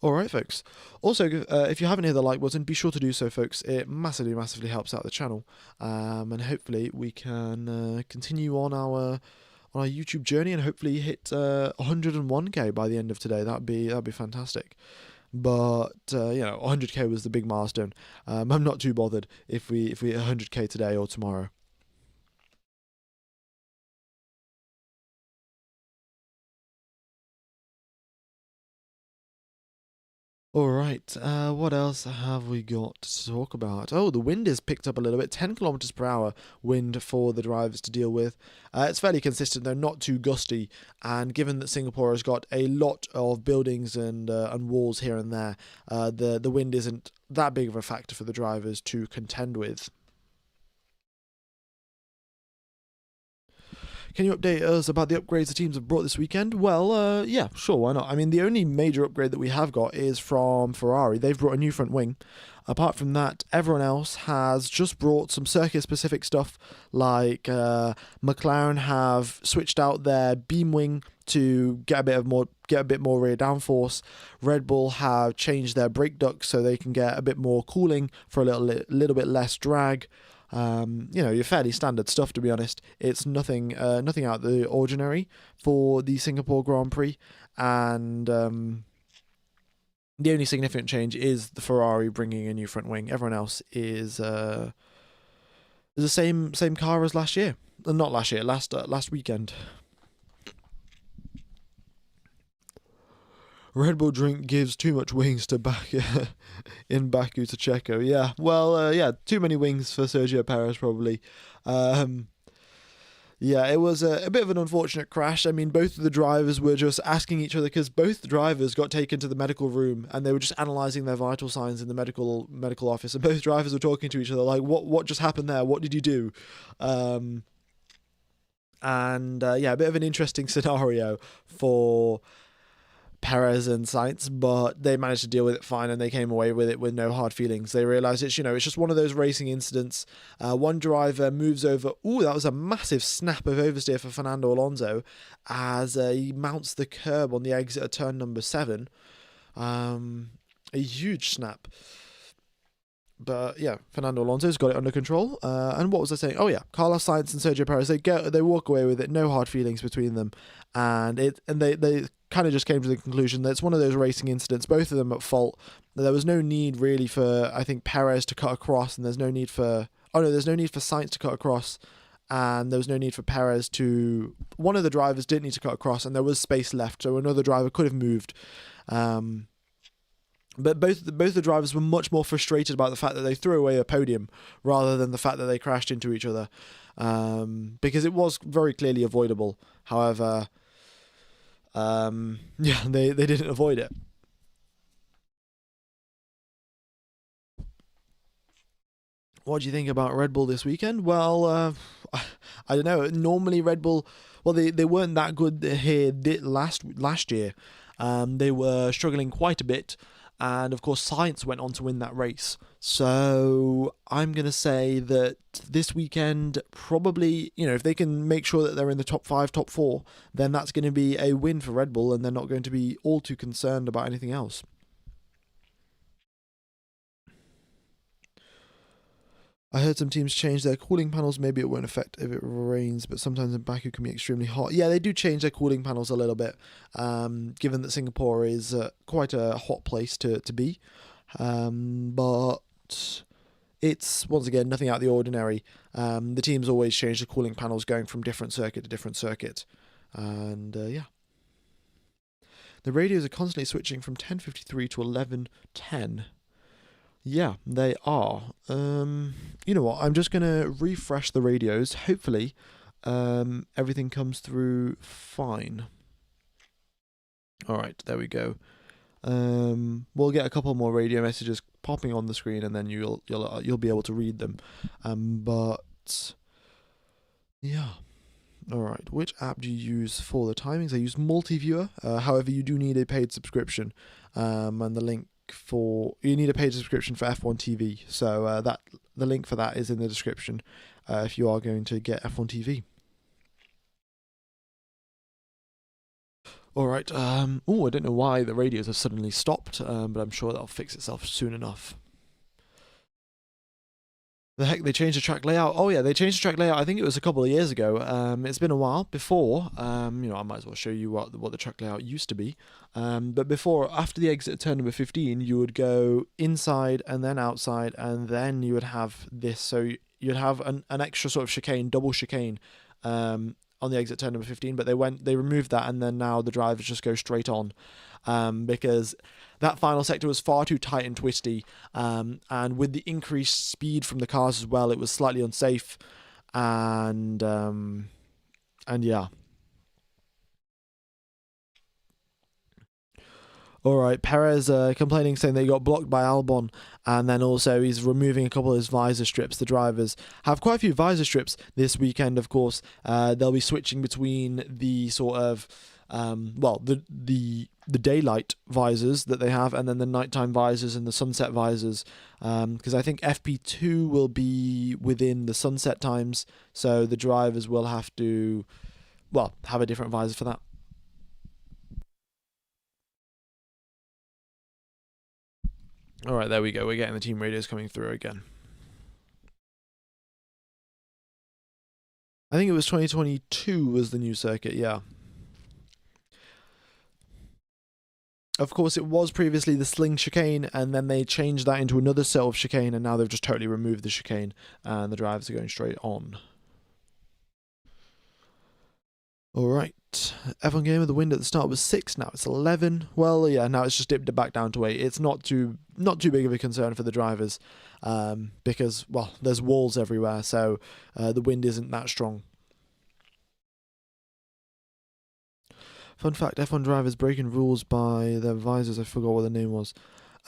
Alright, folks. Also, if you haven't hit the like button, be sure to do so, folks. It massively helps out the channel. And hopefully we can continue on our YouTube journey and hopefully hit 101k by the end of today. That'd be fantastic. But 100k was the big milestone. I'm not too bothered if we hit 100k today or tomorrow. All right. What else have we got to talk about? Oh, the wind is picked up a little bit. 10 kilometers per hour wind for the drivers to deal with. It's fairly consistent, though, not too gusty. And given that Singapore has got a lot of buildings and walls here and there, the wind isn't that big of a factor for the drivers to contend with. Can you update us about the upgrades the teams have brought this weekend? Well, yeah, sure, why not? I mean, the only major upgrade that we have got is from Ferrari. They've brought a new front wing. Apart from that, everyone else has just brought some circuit-specific stuff, like McLaren have switched out their beam wing to get a bit more rear downforce. Red Bull have changed their brake ducts so they can get a bit more cooling for a little bit less drag. Your fairly standard stuff, to be honest. It's nothing out of the ordinary for the Singapore Grand Prix, and the only significant change is the Ferrari bringing a new front wing. Everyone else is the same car as last year. Not last year, last weekend. Red Bull drink gives too much wings to in Baku to Checo. Yeah, well, too many wings for Sergio Perez probably. Yeah, it was a bit of an unfortunate crash. I mean, both of the drivers were just asking each other, because both the drivers got taken to the medical room and they were just analysing their vital signs in the medical office, and both drivers were talking to each other like, what just happened there? What did you do? A bit of an interesting scenario for Perez and Sainz, but they managed to deal with it fine and they came away with it with no hard feelings. They realised it's just one of those racing incidents. One driver moves over. Ooh, that was a massive snap of oversteer for Fernando Alonso as he mounts the curb on the exit of turn number 7. A huge snap. But yeah, Fernando Alonso's got it under control. And what was I saying? Oh yeah, Carlos Sainz and Sergio Perez, they walk away with it, no hard feelings between them, and they kind of just came to the conclusion that it's one of those racing incidents. Both of them at fault. There was no need really for, I think, Perez to cut across, and there's no need for Sainz to cut across, and there was no need for Perez to. One of the drivers didn't need to cut across, and there was space left, so another driver could have moved. But both the drivers were much more frustrated about the fact that they threw away a podium rather than the fact that they crashed into each other, because it was very clearly avoidable. However, they didn't avoid it. What do you think about Red Bull this weekend? Well, I don't know. Normally Red Bull, well, they weren't that good here last year. They were struggling quite a bit. And of course, Sainz went on to win that race. So I'm going to say that this weekend, probably, if they can make sure that they're in the top 5, top 4, then that's going to be a win for Red Bull, and they're not going to be all too concerned about anything else. I heard some teams change their cooling panels. Maybe it won't affect if it rains, but sometimes in Baku can be extremely hot. Yeah, they do change their cooling panels a little bit, given that Singapore is quite a hot place to be. But it's, once again, nothing out of the ordinary. The teams always change the cooling panels going from different circuit to different circuit. And yeah. The radios are constantly switching from 1053 to 1110. Yeah, they are. You know what? I'm just going to refresh the radios. Hopefully, everything comes through fine. All right, there we go. We'll get a couple more radio messages popping on the screen, and then you'll be able to read them. But yeah. All right. Which app do you use for the timings? I use Multiviewer. However, you do need a paid subscription, and the link you need a paid subscription for F1 TV. So the link for that is in the description if you are going to get F1 TV. All right. I don't know why the radios have suddenly stopped, but I'm sure that'll fix itself soon enough. The heck, they changed the track layout. Oh yeah, they changed the track layout. I think it was a couple of years ago. It's been a while. Before, I might as well show you what the track layout used to be. But before, after the exit at turn number 15, you would go inside and then outside, and then you would have this. So you'd have an extra sort of chicane, double chicane, on the exit turn number 15. But they removed that, and then now the drivers just go straight on, because that final sector was far too tight and twisty, and with the increased speed from the cars as well, it was slightly unsafe, and yeah. All right, Perez complaining, saying that he got blocked by Albon, and then also he's removing a couple of his visor strips. The drivers have quite a few visor strips this weekend, of course. They'll be switching between the sort of the daylight visors that they have, and then the nighttime visors and the sunset visors, because I think FP2 will be within the sunset times, so the drivers will have to, have a different visor for that. All right, there we go. We're getting the team radios coming through again. I think it was 2022 was the new circuit, yeah. Of course, it was previously the sling chicane, and then they changed that into another set of chicane, and now they've just totally removed the chicane, and the drivers are going straight on. All right, F1 Gamer, the wind at the start was 6, now it's 11. Well, yeah, now it's just dipped it back down to 8. It's not too big of a concern for the drivers, because, there's walls everywhere, so the wind isn't that strong. Fun fact, F1 drivers breaking rules by their visors. I forgot what the name was.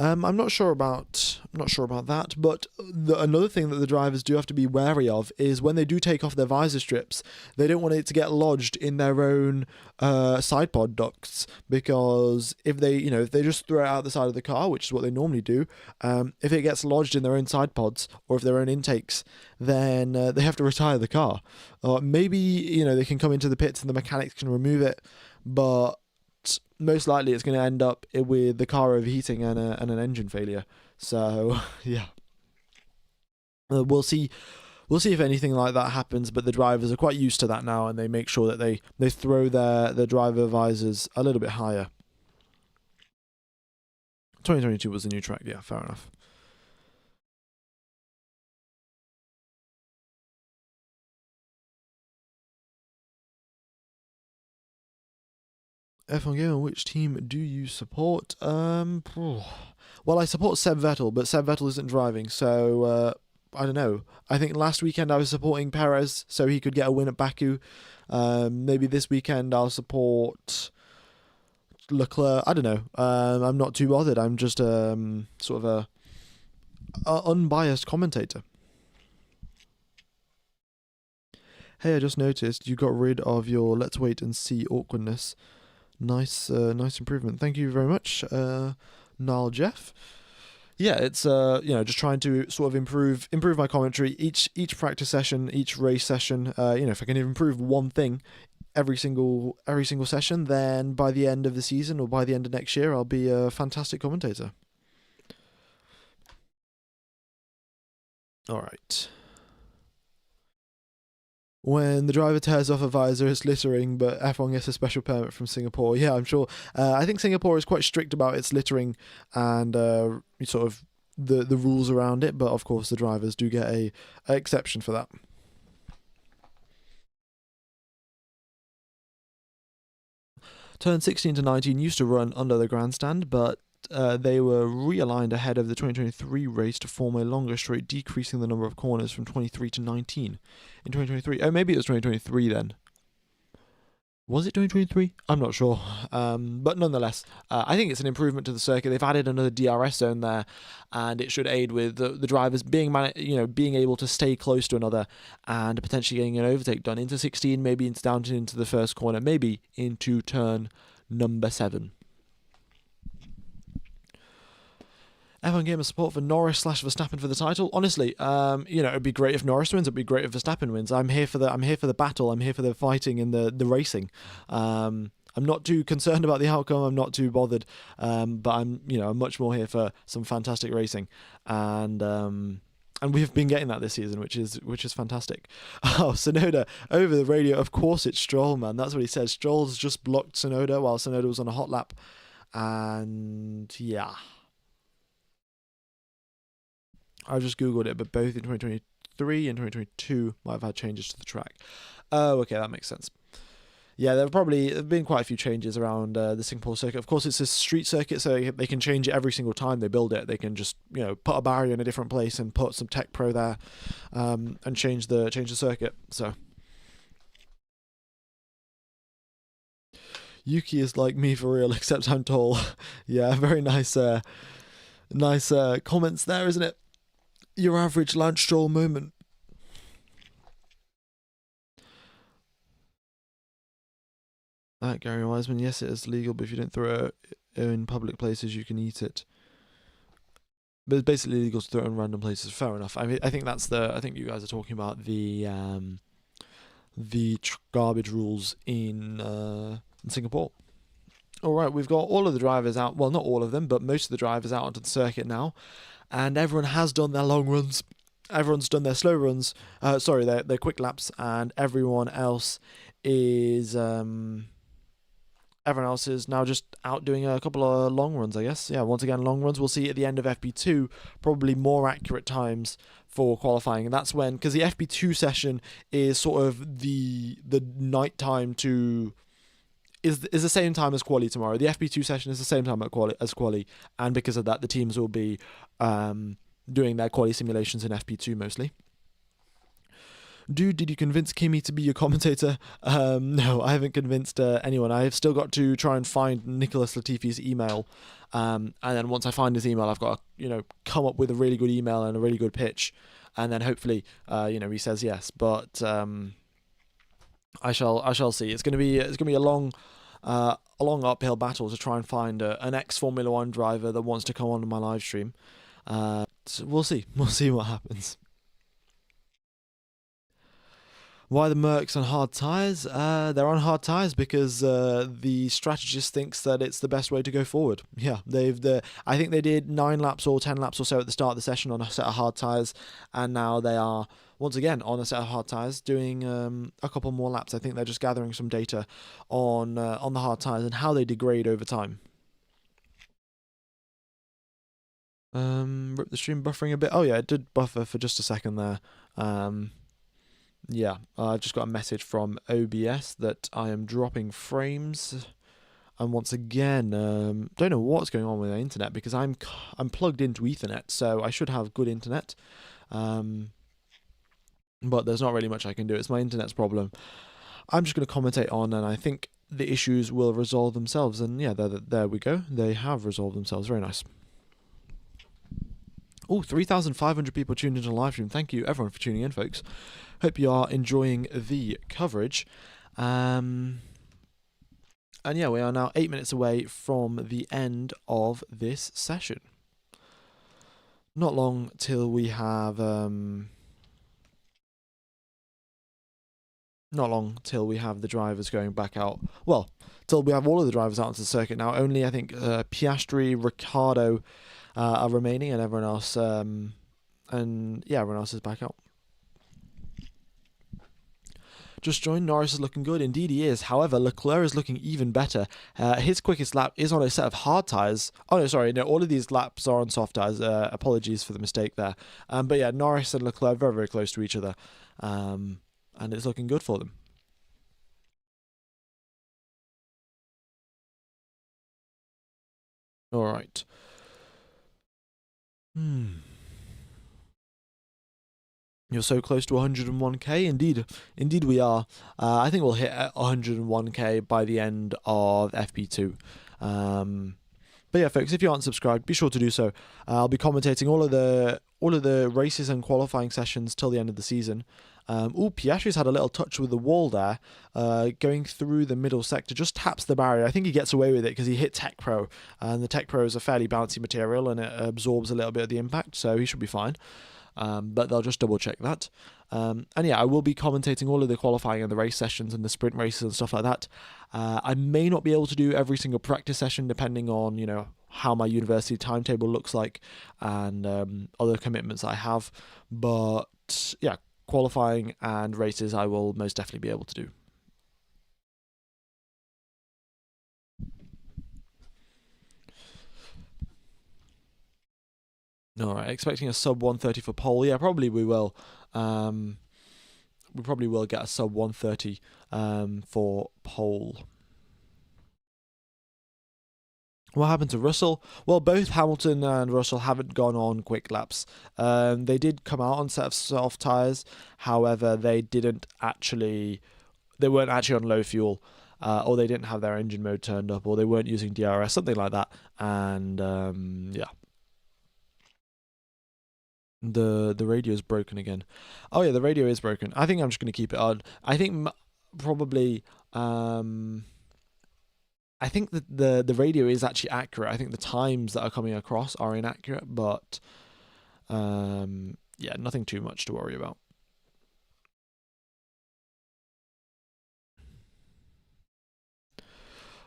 I'm not sure about that, but another thing that the drivers do have to be wary of is when they do take off their visor strips, they don't want it to get lodged in their own side pod ducts, because if they just throw it out the side of the car, which is what they normally do, if it gets lodged in their own side pods or if their own intakes, then they have to retire the car. Maybe they can come into the pits and the mechanics can remove it, but most likely it's going to end up with the car overheating and an engine failure. So yeah, we'll see if anything like that happens. But the drivers are quite used to that now, and they make sure that they throw their driver visors a little bit higher. 2022 was the new track. Yeah, fair enough. F1 Gamer, which team do you support? Well, I support Seb Vettel, but Seb Vettel isn't driving, so I don't know. I think last weekend I was supporting Perez so he could get a win at Baku. Maybe this weekend I'll support Leclerc. I don't know. I'm not too bothered. I'm just sort of a unbiased commentator. Hey, I just noticed you got rid of your let's wait and see awkwardness. Nice improvement. Thank you very much, Niall Jeff. Yeah, it's just trying to sort of improve my commentary each practice session, each race session. If I can improve one thing every single session, then by the end of the season or by the end of next year, I'll be a fantastic commentator. All right. When the driver tears off a visor, it's littering, but F1 gets a special permit from Singapore. Yeah, I'm sure. I think Singapore is quite strict about its littering and sort of the rules around it, but of course the drivers do get a exception for that. Turn 16 to 19 used to run under the grandstand, but they were realigned ahead of the 2023 race to form a longer straight, decreasing the number of corners from 23 to 19 in 2023. Oh, maybe it was 2023 then. Was it 2023? I'm not sure. But nonetheless, I think it's an improvement to the circuit. They've added another DRS zone there, and it should aid with the drivers being able to stay close to another and potentially getting an overtake done into 16, maybe down into the first corner, maybe into turn number 7. F1 Gamer support for Norris / Verstappen for the title. Honestly, it'd be great if Norris wins. It'd be great if Verstappen wins. I'm here for the battle. I'm here for the fighting and the racing. I'm not too concerned about the outcome. I'm not too bothered. But I'm much more here for some fantastic racing. And And we've been getting that this season, which is fantastic. Oh, Sonoda over the radio. Of course, it's Stroll, man. That's what he says. Stroll's just blocked Sonoda while Sonoda was on a hot lap, and yeah, I just googled it, but both in 2023 and 2022 might have had changes to the track. Oh, okay, that makes sense. Yeah, there have been quite a few changes around the Singapore circuit. Of course, it's a street circuit, so they can change it every single time they build it. They can just, put a barrier in a different place and put some Tech Pro there, and change the circuit. So Yuki is like me for real, except I'm tall. Yeah, very nice comments there, isn't it? Your average Lance Stroll moment. Gary Wiseman, yes, it is legal, but if you don't throw it in public places, you can eat it. But it's basically illegal to throw it in random places. Fair enough. I mean, I think you guys are talking about the garbage rules in Singapore. All right, we've got all of the drivers out. Well, not all of them, but most of the drivers out onto the circuit now, and everyone has done their long runs. Everyone's done their slow runs. Their quick laps, and everyone else is now just out doing a couple of long runs, I guess. Yeah, once again, long runs. We'll see at the end of FP2 probably more accurate times for qualifying, and that's when, because the FP2 session is sort of the night time to is the same time as quali tomorrow. The FP2 session is the same time as quali, and because of that, the teams will be doing their quali simulations in FP2 mostly. Dude, did you convince Kimi to be your commentator? No, I haven't convinced anyone. I've still got to try and find Nicholas Latifi's email. And then once I find his email, I've got to, come up with a really good email and a really good pitch. And then hopefully, he says yes. But I shall see. It's gonna be a long uphill battle to try and find an ex-Formula 1 driver that wants to come on my live stream. So we'll see. We'll see what happens. Why the Mercs on hard tyres? They're on hard tyres because the strategist thinks that it's the best way to go forward. Yeah, I think they did 9 laps or 10 laps or so at the start of the session on a set of hard tyres, and now they are once again on a set of hard tyres doing a couple more laps. I think they're just gathering some data on the hard tyres and how they degrade over time. Rip the stream buffering a bit. Oh yeah, it did buffer for just a second there. Yeah, I just got a message from OBS that I am dropping frames, and once again, don't know what's going on with the internet because I'm plugged into Ethernet, so I should have good internet, but there's not really much I can do. It's my internet's problem. I'm just going to commentate on, and I think the issues will resolve themselves. And yeah, there we go. They have resolved themselves. Very nice. Oh, 3,500 people tuned into the live stream. Thank you, everyone, for tuning in, folks. Hope you are enjoying the coverage. And yeah, we are now 8 minutes away from the end of this session. Not long till we have the drivers going back out. Well, till we have all of the drivers out onto the circuit now. Only, I think, Piastri, Ricciardo are remaining, and everyone else, everyone else is back out. Just joined. Norris is looking good. Indeed, he is. However, Leclerc is looking even better. His quickest lap is on a set of hard tyres. Oh, no, sorry. No, all of these laps are on soft tyres. Apologies for the mistake there. But yeah, Norris and Leclerc very, very close to each other. And it's looking good for them. All right. You're so close to 101k. Indeed we are. I think we'll hit 101k by the end of FP2. But yeah, folks, if you aren't subscribed, be sure to do so. I'll be commentating all of the races and qualifying sessions till the end of the season. Piastri's had a little touch with the wall there, going through the middle sector, just taps the barrier. I think he gets away with it because he hit Tech Pro, and the Tech Pro is a fairly bouncy material and it absorbs a little bit of the impact, so he should be fine. But they'll just double check that. And yeah, I will be commentating all of the qualifying and the race sessions and the sprint races and stuff like that. I may not be able to do every single practice session depending on, how my university timetable looks like and other commitments I have. But yeah, qualifying and races I will most definitely be able to do. All right, expecting a sub 130 for pole. Yeah, probably we will. We probably will get a sub 130 for pole. What happened to Russell? Well, both Hamilton and Russell haven't gone on quick laps. They did come out on set of soft tyres. However, they weren't actually on low fuel, or they didn't have their engine mode turned up, or they weren't using DRS, something like that. And yeah. The radio is broken again. Oh yeah, the radio is broken. I think I'm just going to keep it on. I think probably I think that the radio is actually accurate. I think the times that are coming across are inaccurate, but yeah, nothing too much to worry about.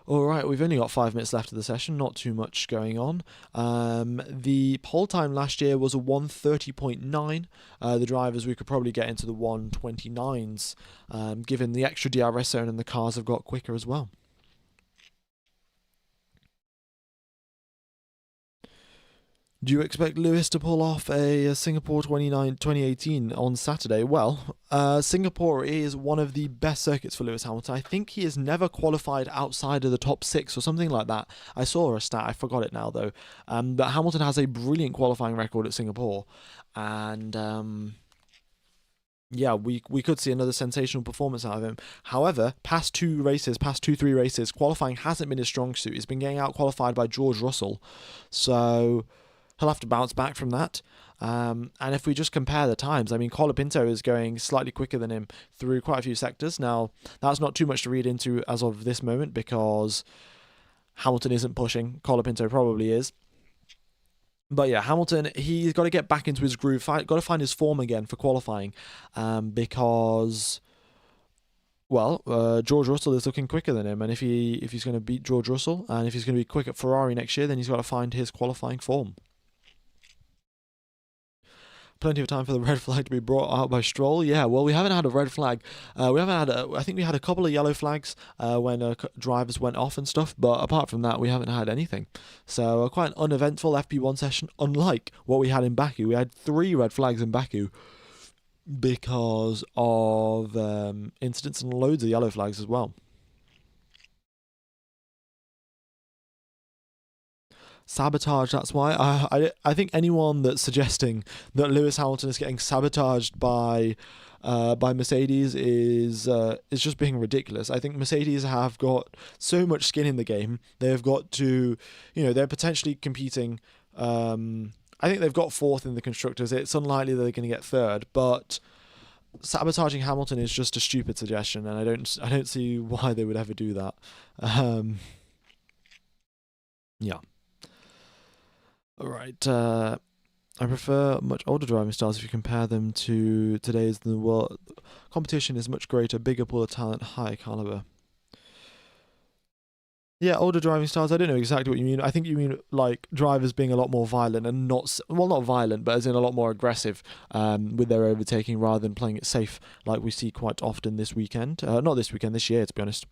All right, we've only got 5 minutes left of the session, not too much going on. The pole time last year was a 1:30.9. The drivers, we could probably get into the 1:29s, given the extra DRS zone, and the cars have got quicker as well. Do you expect Lewis to pull off a Singapore 2018 on Saturday? Well, Singapore is one of the best circuits for Lewis Hamilton. I think he has never qualified outside of the top 6 or something like that. I saw a stat, I forgot it now though. But Hamilton has a brilliant qualifying record at Singapore. And yeah, we could see another sensational performance out of him. However, past 3 races, qualifying hasn't been his strong suit. He's been getting out qualified by George Russell. So he'll have to bounce back from that. And if we just compare the times, I mean, Colapinto is going slightly quicker than him through quite a few sectors. Now, that's not too much to read into as of this moment because Hamilton isn't pushing. Colapinto probably is. But yeah, Hamilton, he's got to get back into his groove. Got to find his form again for qualifying because, well, George Russell is looking quicker than him. And if he's going to beat George Russell and if he's going to be quick at Ferrari next year, then he's got to find his qualifying form. Plenty of time for the red flag to be brought out by Stroll. Yeah, well, we haven't had a red flag. We haven't had. I think we had a couple of yellow flags when drivers went off and stuff. But apart from that, we haven't had anything. So quite an uneventful FP1 session. Unlike what we had in Baku, we had 3 red flags in Baku because of incidents and loads of yellow flags as well. Sabotage, that's why. I think anyone that's suggesting that Lewis Hamilton is getting sabotaged by Mercedes is just being ridiculous. I think Mercedes have got so much skin in the game. They've got to, they're potentially competing. I think they've got 4th in the constructors. It's unlikely that they're going to get 3rd, but sabotaging Hamilton is just a stupid suggestion, and I don't see why they would ever do that. Yeah. Alright, I prefer much older driving styles if you compare them to today's. The world competition is much greater, bigger pool of talent, higher caliber. Yeah, older driving styles, I don't know exactly what you mean. I think you mean like drivers being a lot more violent and not violent, but as in a lot more aggressive with their overtaking rather than playing it safe like we see quite often this weekend. Not this weekend, this year to be honest.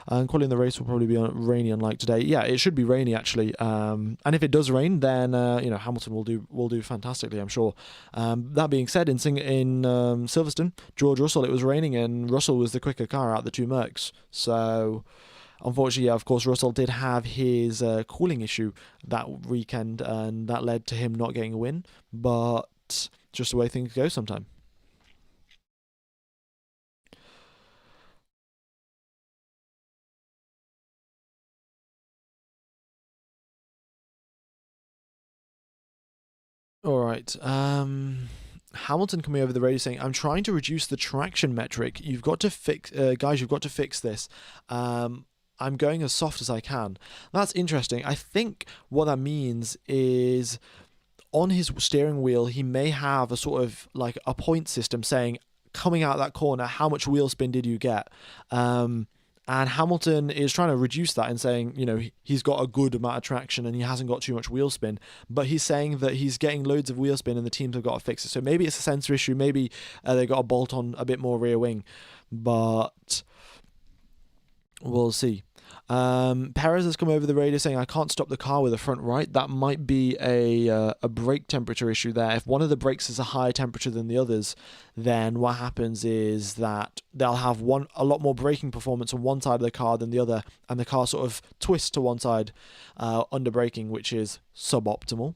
And quality in the race will probably be rainy, unlike today. Yeah, it should be rainy actually. And if it does rain, then Hamilton will do fantastically, I'm sure. That being said, in Silverstone, George Russell, it was raining, and Russell was the quicker car out of the 2 Mercs. So, unfortunately, yeah, of course, Russell did have his cooling issue that weekend, and that led to him not getting a win. But just the way things go sometimes. All right. Hamilton coming over the radio saying, "I'm trying to reduce the traction metric. You've got to fix, guys. You've got to fix this. I'm going as soft as I can." That's interesting. I think what that means is on his steering wheel, he may have a sort of like a point system saying, coming out that corner, how much wheel spin did you get? And And Hamilton is trying to reduce that and saying, he's got a good amount of traction and he hasn't got too much wheel spin. But he's saying that he's getting loads of wheel spin and the teams have got to fix it. So maybe it's a sensor issue. Maybe they got to bolt on a bit more rear wing. But we'll see. Perez has come over the radio saying, I can't stop the car with the front right. That might be a brake temperature issue there. If one of the brakes is a higher temperature than the others, then what happens is that they'll have a lot more braking performance on one side of the car than the other, and the car sort of twists to one side under braking, which is suboptimal.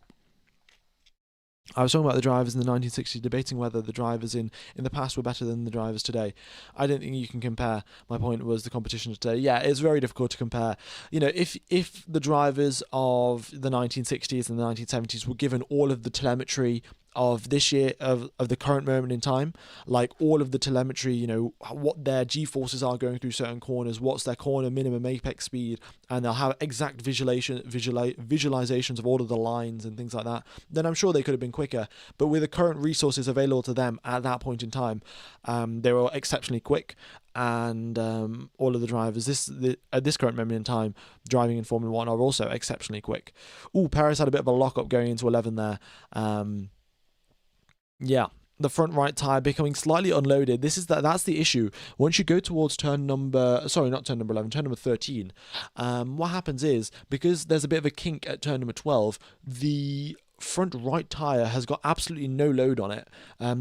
I was talking about the drivers in the 1960s, debating whether the drivers in the past were better than the drivers today. I don't think you can compare. My point was the competition today. Yeah, it's very difficult to compare. If the drivers of the 1960s and the 1970s were given all of the telemetry of this year, of the current moment in time, like all of the telemetry, what their G-forces are going through certain corners, what's their corner minimum apex speed, and they'll have exact visualizations of all of the lines and things like that, then I'm sure they could have been quicker. But with the current resources available to them at that point in time, they were exceptionally quick. And all of the drivers at this current moment in time driving in Formula 1 are also exceptionally quick. Perez had a bit of a lock-up going into 11 there. Yeah, the front right tyre becoming slightly unloaded. That's the issue. Once you go towards turn number 13, what happens is, because there's a bit of a kink at turn number 12, the front right tyre has got absolutely no load on it,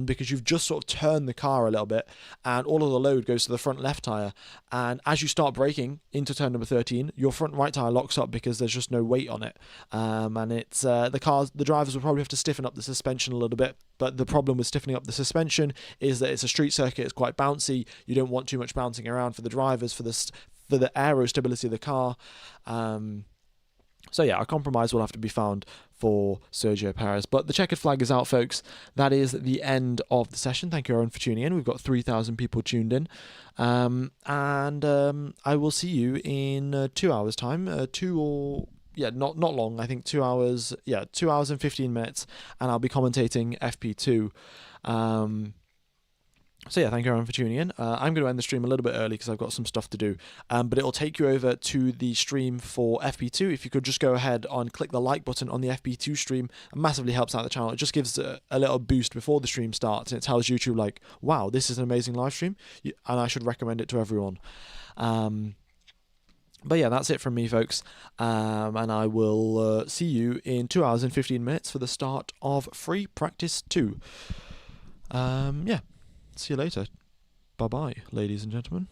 because you've just sort of turned the car a little bit and all of the load goes to the front left tyre, and as you start braking into turn number 13, your front right tyre locks up because there's just no weight on it, and it's the drivers will probably have to stiffen up the suspension a little bit. But the problem with stiffening up the suspension is that it's a street circuit, it's quite bouncy. You don't want too much bouncing around for the drivers, for the aero stability of the car. So yeah, a compromise will have to be found for Sergio Perez. But the checkered flag is out, folks. That is the end of the session. Thank you, everyone, for tuning in. We've got 3,000 people tuned in. And I will see you in 2 hours' time. Not long. I think 2 hours. Yeah, 2 hours and 15 minutes. And I'll be commentating FP2. So yeah, thank you everyone for tuning in. I'm going to end the stream a little bit early because I've got some stuff to do. But it'll take you over to the stream for FP2. If you could just go ahead and click the like button on the FP2 stream, it massively helps out the channel. It just gives a little boost before the stream starts, and it tells YouTube like, wow, this is an amazing live stream, and I should recommend it to everyone. But yeah, that's it from me, folks. And I will see you in 2 hours and 15 minutes for the start of free practice 2. Yeah. See you later. Bye-bye, ladies and gentlemen.